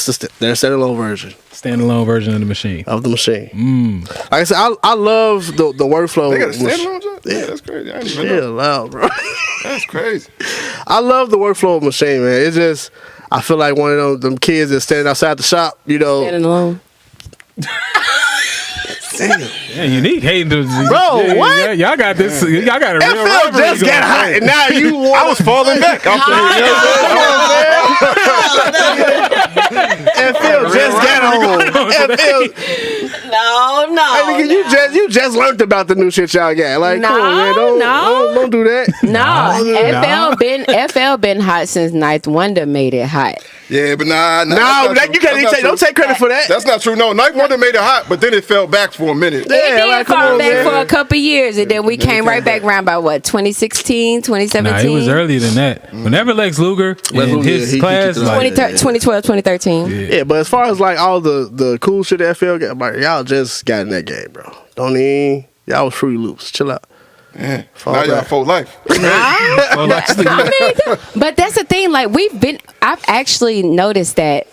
standalone version Standalone version of the machine. of the machine. Like I said, I love the workflow. They got a standalone job? Yeah, that's crazy. I didn't even know. Chill out, bro. That's crazy. I love the workflow of machine, man. It's just I feel like one of them kids that's standing outside the shop, Standing alone. Yeah, unique. Hey, Bro, yeah, what? yeah, y'all got this. Y'all got a real FL rivalry just going got on. hot, and now you want. I was falling back. I'm FL just got on. FL, No. you just learned about the new shit y'all got. Like, come on, man, don't do that. FL been hot since Ninth Wonder made it hot. Yeah, but nah. No, that's not you true. can't even That's take. not Don't true. take credit for that. That's not true. No, Ninth Wonder made it hot, but then it fell back for a minute. It did like, come fall on, back man. for a couple years, and then we Then it came came right back back. around by what, 2016, 2017? Nah, it was earlier than that. Whenever Lex Luger in Luger, his he class, kicked it like, out. 2012, 2013. Yeah, but as far as like all the cool shit that FL got, like, y'all just got in that game, bro. Don't even. Y'all was Fruity Loops. Chill out. Yeah. Fall Now y'all back. full life. well, like, But that's the thing. Like I've actually noticed that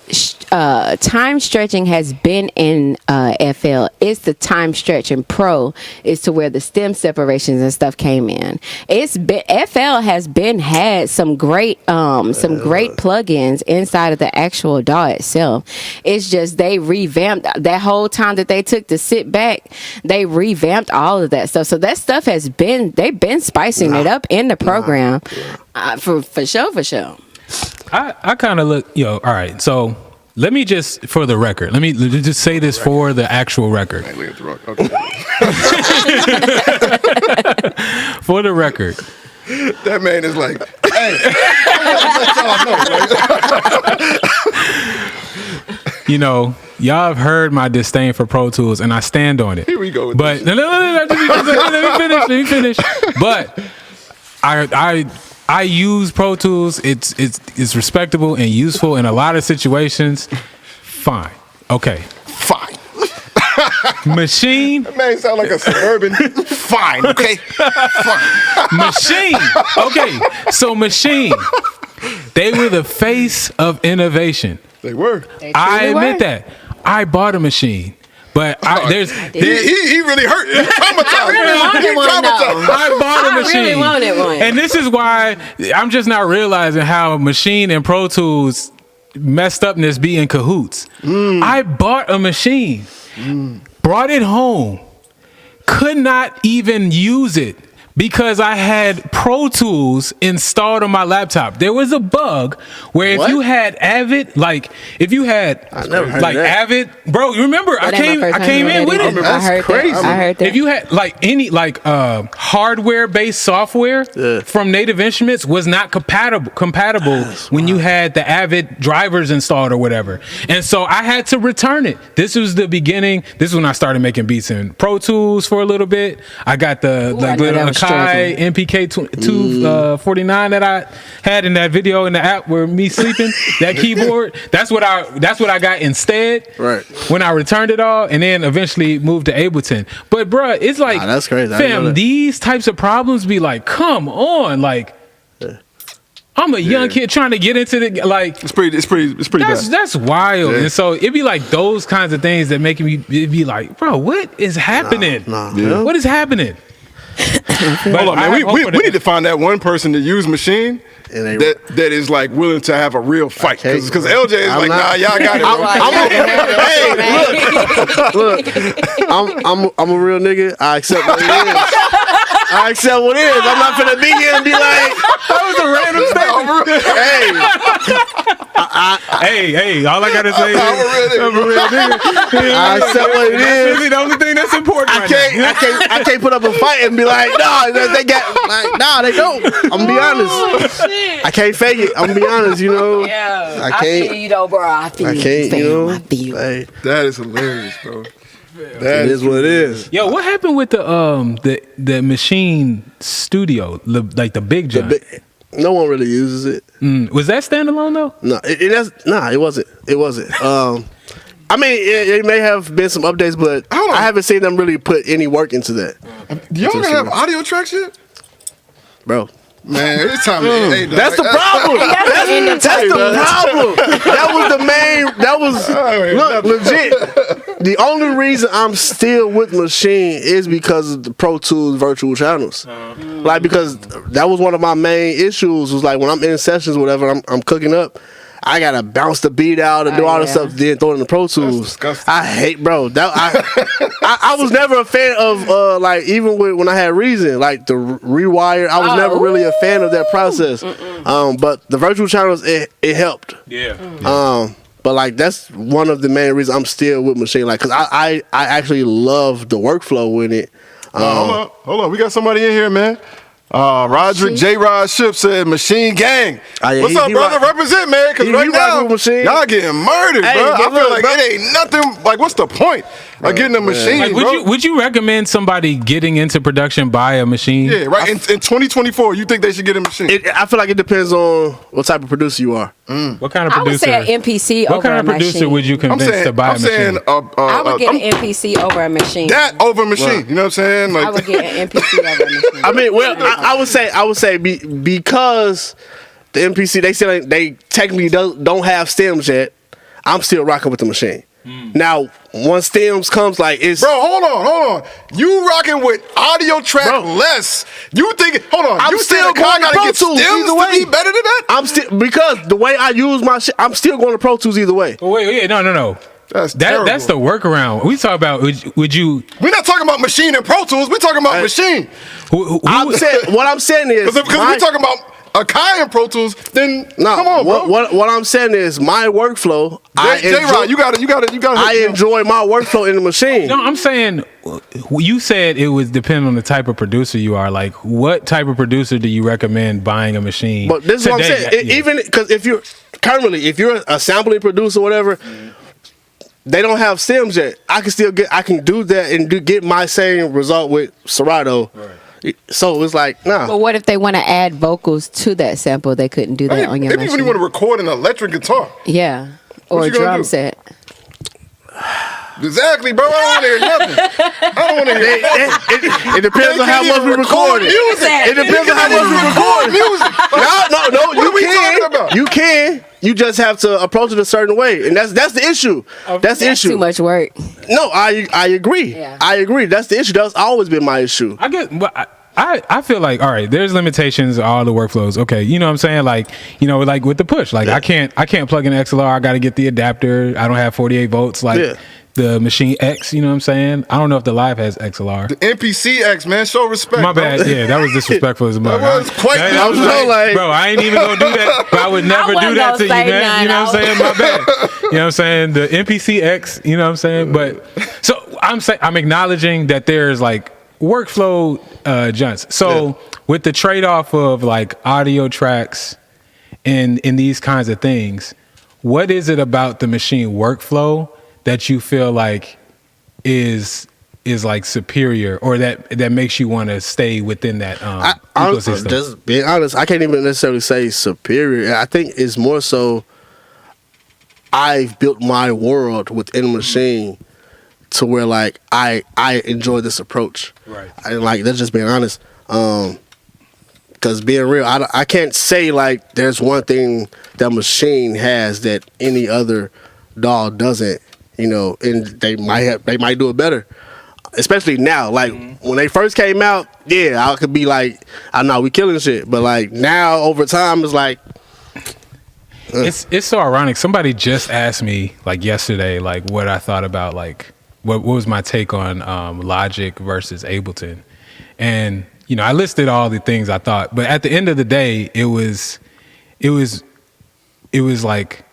time stretching has been in FL. It's the time stretch in Pro is to where the stem separations and stuff came in. It's been FL has had some great plugins inside of the actual DAW itself. It's just they revamped that whole time that they took to sit back. They revamped all of that stuff. So that stuff they've been spicing it up in the program for sure. I kind of look, all right. So let me just, for the record, let me just say this for the actual record. Look at the rock. Okay. For the record, That man is like, hey. y'all have heard my disdain for Pro Tools, and I stand on it. Here we go with But this. no, let me finish. But I use Pro Tools. It's respectable and useful in a lot of situations. Fine. Okay. Fine. Machine. That man sound like a suburban. Fine. Okay. Fine. Machine. Okay. So Machine. They were the face of innovation. They were. I admit that. I bought a machine. But He really hurt. He traumatized. I really wanted one, though. I bought a machine. I really wanted one. And this is why I'm just not realizing how Machine and Pro Tools messed upness be in cahoots. I bought a machine, brought it home, could not even use it because I had Pro Tools installed on my laptop. There was a bug where if you had Avid, if you had I never heard that. Avid, bro, you remember I That ain't my came first in time with hearing it. that. I heard crazy. that. I heard that. If you had any hardware based software from Native Instruments was not compatible when you had the Avid drivers installed or whatever. And so I had to return it. This was the beginning. This is when I started making beats in Pro Tools for a little bit. I got the I know that was Kai struggling. MPK 249 that I had in that video in the app where me sleeping, that keyboard, that's what I got instead. Right. When I returned it all and then eventually moved to Ableton. But bruh, it's like, Nah, that's crazy. I didn't know fam, that. these types of problems be like, come on, like I'm a young kid trying to get into the like. It's pretty bad. That's wild, Yeah. and so it'd be like those kinds of things that make me it'd be like, bro, what is happening? Nah, Yeah. What is happening? Hold on, man. We need to find that one person to use machine And they- that is like willing to have a real fight. can't- Because LJ is I'm like, not- nah, y'all got it. Bro. I'm a real nigga. I accept what it is. I accept what it is. I'm not finna be here and be like, That was a random statement. hey, Hey, all I gotta say is I'm a real nigga. I'm a real nigga. I accept what it That's is. really the only thing that's important. I can't put up a fight and be like, nah, they got like, nah, they don't. I'm gonna be honest. I can't fake it. I'm gonna be honest, you know. Yeah, I can't- feel you though, bro. I feel I can't, fam, you know. I feel. Hey, That is hilarious, bro. it is what it is. Yo, what happened with the machine studio, like the big The jump? no one really uses it. Was that standalone though? No, it wasn't. It wasn't. I mean, it may have been some updates, but Hold on. I haven't seen them really put any work into that, Do y'all gonna have audio tracks yet? bro. Man, it's time to hey, dog. That's the problem. That's the problem. That was look, legit. The only reason I'm still with Machine is because of the Pro Tools virtual channels. Like, because that was one of my main issues, was like when I'm in sessions, whatever, I'm cooking up, I gotta bounce the beat out and do all this stuff, then throw it in the Pro Tools. disgusting. I hate, bro. I was never a fan of like, even when I had Reason, like the Rewire. I was never really a fan of that process. But the virtual channels, it helped. Yeah. But like, that's one of the main reasons I'm still with Machine, like, cause I actually love the workflow in it. Hold on. We got somebody in here, man. Roderick J. Rod Ship said Machine Gang. Yeah, What's up, brother? Represent, man, because he right rocking now, with Machine. y'all getting murdered, Hey, bro. I look, feel like bro. it ain't nothing, like, what's the point of getting a machine, Like, bro? would you recommend somebody getting into production by a machine? Yeah, right. In 2024, you think they should get a machine? I feel like it depends on what type of producer you are. What kind of I would producer? say an MPC what over kind a of producer machine. would you convince to buy a machine? I would get an MPC over a machine. that over machine. You know what I'm saying? Like, I would get an MPC over a machine. I mean, well, I would say because the MPC, they say they technically don't have stems yet. I'm still rocking with the machine. Now, once stems comes, like, it's bro, hold on. You rocking with audio track Bro. less. You think? Hold on. I'm you still still going to gotta Pro get Tools stems either to be way. better than that? I'm still, because the way I use my shit, I'm still going to Pro Tools either way. Oh, wait, no. That's That's the workaround. We talk about would you? We're not talking about machine and Pro Tools. We're talking about machine. What I'm saying is, Because we're talking about Akai and Pro Tools. Then no, come on, bro. what I'm saying is my workflow. J-Rod, you got to. I enjoy my workflow in the machine. No, I'm saying you said it would depend on the type of producer you are. Like, what type of producer do you recommend buying a machine? But this is what I'm today? saying. Even because if you're a sampling producer, or whatever, they don't have stems yet. I can do that and get my same result with Serato. Right. So it's like, nah. But what if they want to add vocals to that sample? They couldn't do that on your maybe machine. when you want to record an electric guitar. Yeah, or What a you gonna drum do? set. Exactly, bro. I don't want to hear nothing. I don't want to hear nothing. It depends on how much we record it. Music. It depends on how much we record music. No, What are we talking about? You can. You just have to approach it a certain way, and that's the issue. That's the issue. Too much work. No, I agree. Yeah. I agree. That's the issue. That's always been my issue. I get. I feel like, all right, there's limitations to all the workflows. Okay, you know what I'm saying? Like, you know, like with the push, like I can't plug in XLR. I got to get the adapter. I don't have 48 volts like the Machine X. You know what I'm saying? I don't know if the Live has XLR. The NPCX, man. Show respect. My bro. bad. Yeah, that was disrespectful as a mug. That was quite I was disrespectful. like, Bro, I ain't even gonna do that. But I would never do wasn't that gonna to you, say man. You know what I'm saying? My bad. You know what I'm saying? The NPCX. You know what I'm saying? But so I'm acknowledging that there's like workflow junts. So with the trade-off of like audio tracks and these kinds of things, what is it about the machine workflow that you feel like is is like superior, or that makes you want to stay within that ecosystem? Just being honest, I can't even necessarily say superior. I think it's more so I've built my world within Machine to where like I enjoy this approach. Right. And like that's just being honest. Because being real, I can't say like there's one thing that Machine has that any other DAW doesn't. You know, and they might do it better. Especially now, like when they first came out, yeah, I could be like, I know we killing shit, but like now over time, it's like it's so ironic. Somebody just asked me like yesterday, like what I thought about like what was my take on Logic versus Ableton, and you know I listed all the things I thought, but at the end of the day, it was like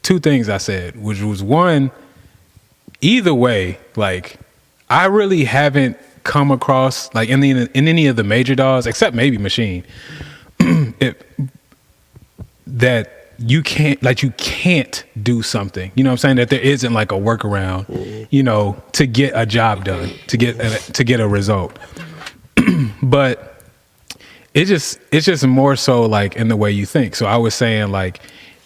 two things I said, which was one, either way, like. I really haven't come across like in any of the major DAWs, except maybe Machine, that you can't do something. You know what I'm saying? That there isn't like a workaround, you know, to get a job done, to get a result. But it's just more so like in the way you think. So I was saying like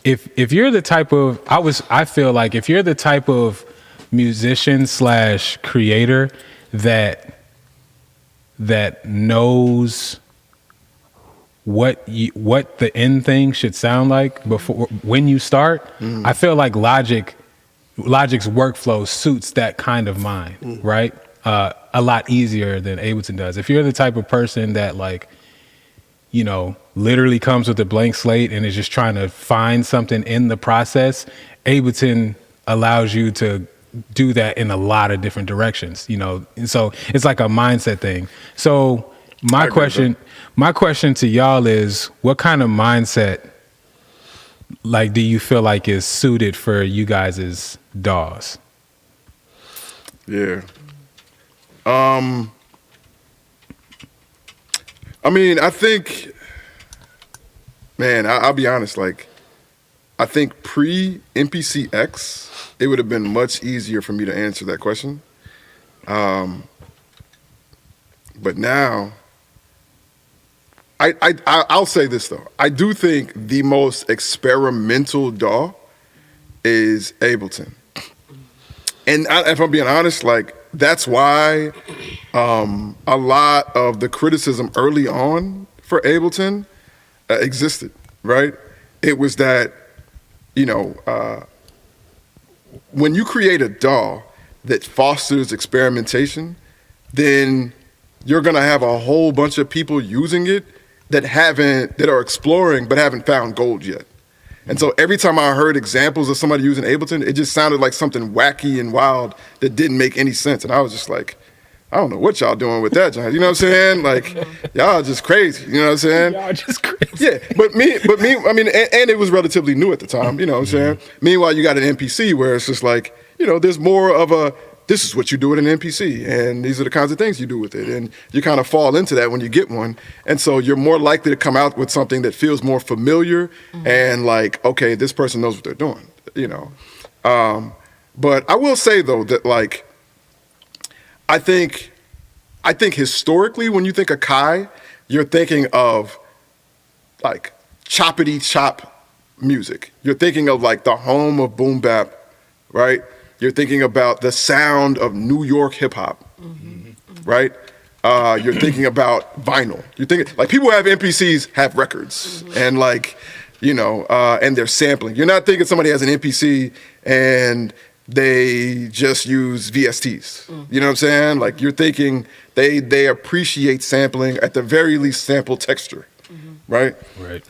if you're the type of I feel like if you're the type of musician / creator that knows what the end thing should sound like before when you start, I feel like Logic's workflow suits that kind of mind, right? A lot easier than Ableton does. If you're the type of person that like, you know, literally comes with a blank slate and is just trying to find something in the process, Ableton allows you to do that in a lot of different directions, you know, and so it's like a mindset thing. So my question to y'all is, what kind of mindset like do you feel like is suited for you guys' DAWs? Yeah. I mean, I think, man, I'll be honest, like, I think pre-MPC-X, it would have been much easier for me to answer that question. But now, I'll say this though. I do think the most experimental DAW is Ableton. And if I'm being honest, like that's why a lot of the criticism early on for Ableton existed, right? It was that, you know, when you create a DAW that fosters experimentation, then you're gonna have a whole bunch of people using it that are exploring but haven't found gold yet. And so every time I heard examples of somebody using Ableton, it just sounded like something wacky and wild that didn't make any sense. And I was just like, I don't know what y'all doing with that, John. You know what I'm saying? Like, y'all just crazy. You know what I'm saying? Y'all just crazy. Yeah, but me, I mean, and it was relatively new at the time, you know what I'm saying? Meanwhile, you got an MPC where it's just like, you know, there's more of a, this is what you do with an MPC, and these are the kinds of things you do with it. And you kind of fall into that when you get one. And so you're more likely to come out with something that feels more familiar and like, okay, this person knows what they're doing, you know? But I will say though, that like, I think historically, when you think of Kai, you're thinking of like choppity chop music. You're thinking of like the home of boom bap, right? You're thinking about the sound of New York hip hop, right? You're thinking about vinyl. You're thinking like people who have MPCs have records and like, you know, and they're sampling. You're not thinking somebody has an MPC and they just use VSTs. You know what I'm saying? Like you're thinking they appreciate sampling, at the very least sample texture, right? Right.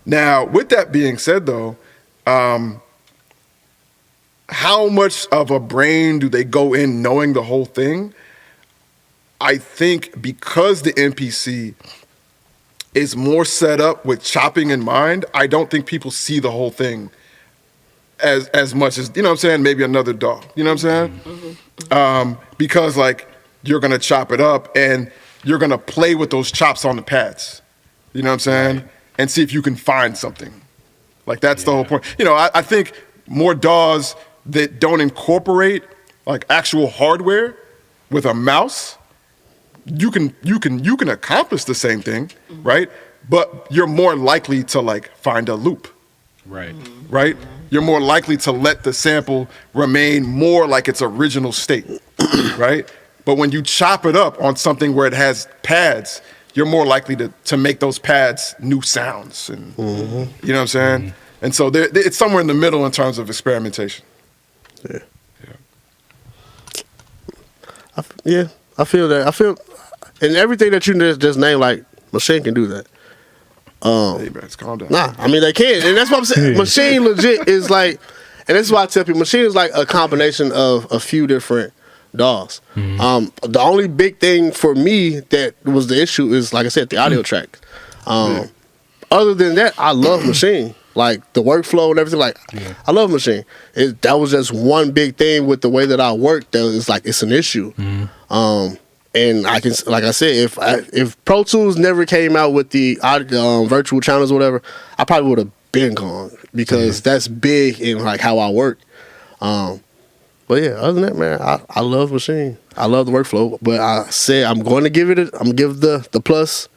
Now, with that being said though, how much of a brain do they go in knowing the whole thing? I think because the MPC is more set up with chopping in mind, I don't think people see the whole thing as much as, you know what I'm saying, maybe another DAW. You know what I'm saying? Because like you're gonna chop it up and you're gonna play with those chops on the pads. You know what I'm saying? Right. And see if you can find something. Like that's the whole point. You know, I think more DAWs that don't incorporate like actual hardware with a mouse, you can accomplish the same thing, right? But you're more likely to like find a loop, Right. right? You're more likely to let the sample remain more like its original state, right? But when you chop it up on something where it has pads, you're more likely to make those pads new sounds, and you know what I'm saying? And so it's somewhere in the middle in terms of experimentation. Yeah, I feel that. I feel, and everything that you just named, like Machine can do that. Hey, man, calm down. Nah, I mean they can, and that's what I'm saying. Machine legit is like, and this is why I tell people, Machine is like a combination of a few different DAWs. The only big thing for me that was the issue is, like I said, the audio track. Other than that, I love Machine. Like the workflow and everything, like I love Machine. That was just one big thing with the way that I work that was like it's an issue. And I can, like I said, if Pro Tools never came out with the virtual channels or whatever, I probably would have been gone because that's big in like how I work. But yeah, other than that, man, I love Machine. I love the workflow. But I said I'm going to give the plus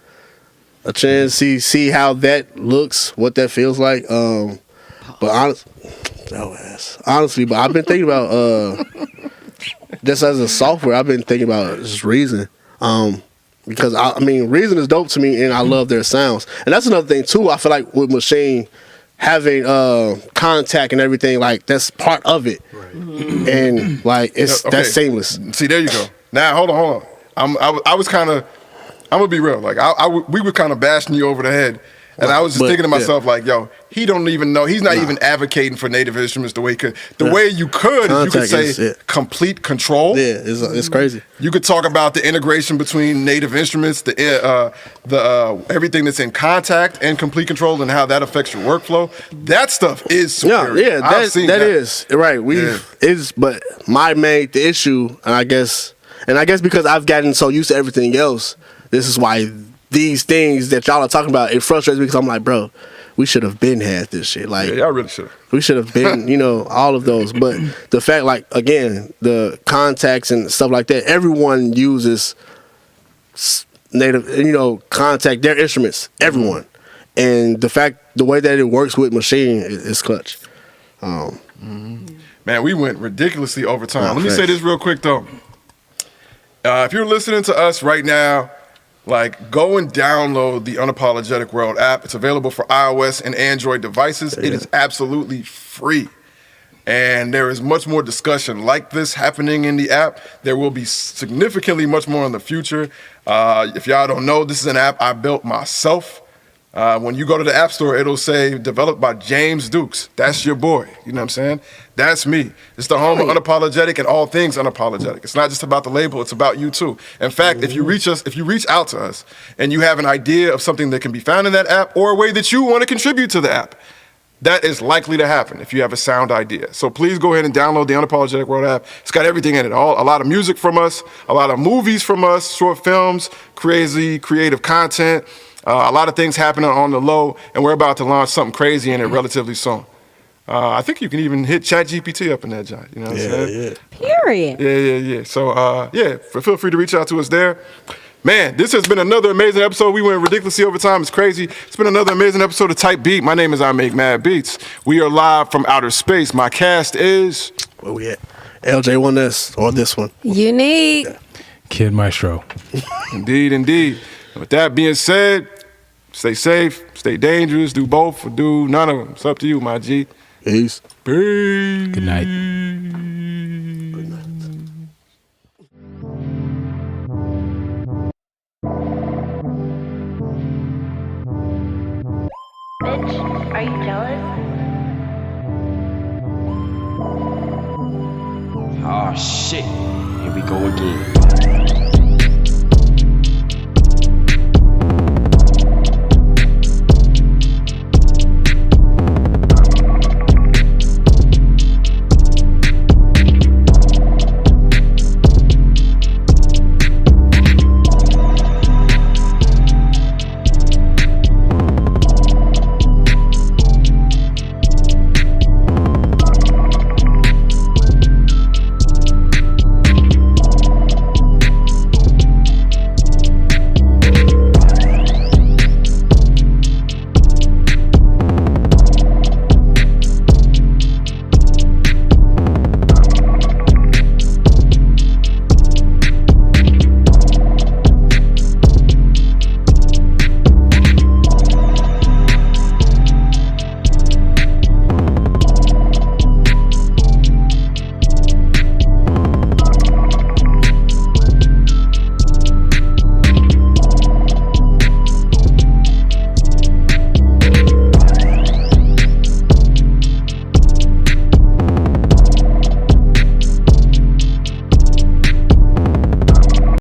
a chance, see how that looks, what that feels like. But honestly, but I've been thinking about just as a software, I've been thinking about just Reason. Because I mean, Reason is dope to me, and I love their sounds. And that's another thing too. I feel like with Machine having contact and everything, like that's part of it. Right. And like that's seamless. See, there you go. Now hold on. I was kind of. I'm gonna be real. Like we were kind of bashing you over the head, and I was just thinking to myself, like, yo, he don't even know. He's not even advocating for native instruments the way he could. The way you could, you could say complete control. Yeah, it's crazy. You could talk about the integration between native instruments, the everything that's in contact and complete control, and how that affects your workflow. That stuff is superior. Yeah, that is right. But the issue, and I guess because I've gotten so used to everything else. This is why these things that y'all are talking about, it frustrates me because I'm like, bro, we should have been had this shit. Like, y'all really should have. We should have been, all of those. But the fact, like, again, the contacts and stuff like that, everyone uses native, contact, their instruments, everyone. And the way that it works with Machine is clutch. Man, we went ridiculously over time. Let me say this real quick, though. If you're listening to us right now, like, go and download the Unapologetic World app. It's available for iOS and Android devices. Yeah. It is absolutely free. And there is much more discussion like this happening in the app. There will be significantly much more in the future. If y'all don't know, this is an app I built myself. When you go to the App Store, it'll say, developed by James Dukes. That's your boy. You know what I'm saying? That's me. It's the home of Unapologetic and all things unapologetic. It's not just about the label, it's about you too. In fact, if you reach out to us and you have an idea of something that can be found in that app or a way that you want to contribute to the app, that is likely to happen if you have a sound idea. So please go ahead and download the Unapologetic World app. It's got everything in it. A lot of music from us, a lot of movies from us, short films, crazy creative content. A lot of things happening on the low, and we're about to launch something crazy in it relatively soon. I think you can even hit ChatGPT up in that joint. You know what I'm saying? Yeah. Period. Yeah. So, feel free to reach out to us there. Man, this has been another amazing episode. We went ridiculously over time. It's crazy. It's been another amazing episode of Type Beat. My name is I Make Mad Beats. We are live from outer space. My cast is... Where we at? LJ1S, or this one. Unique. Kid Maestro. Indeed. With that being said, stay safe, stay dangerous, do both, or do none of them. It's up to you, my G. Peace. Peace. Good night. Good night. Bitch, are you jealous? Oh shit, here we go again.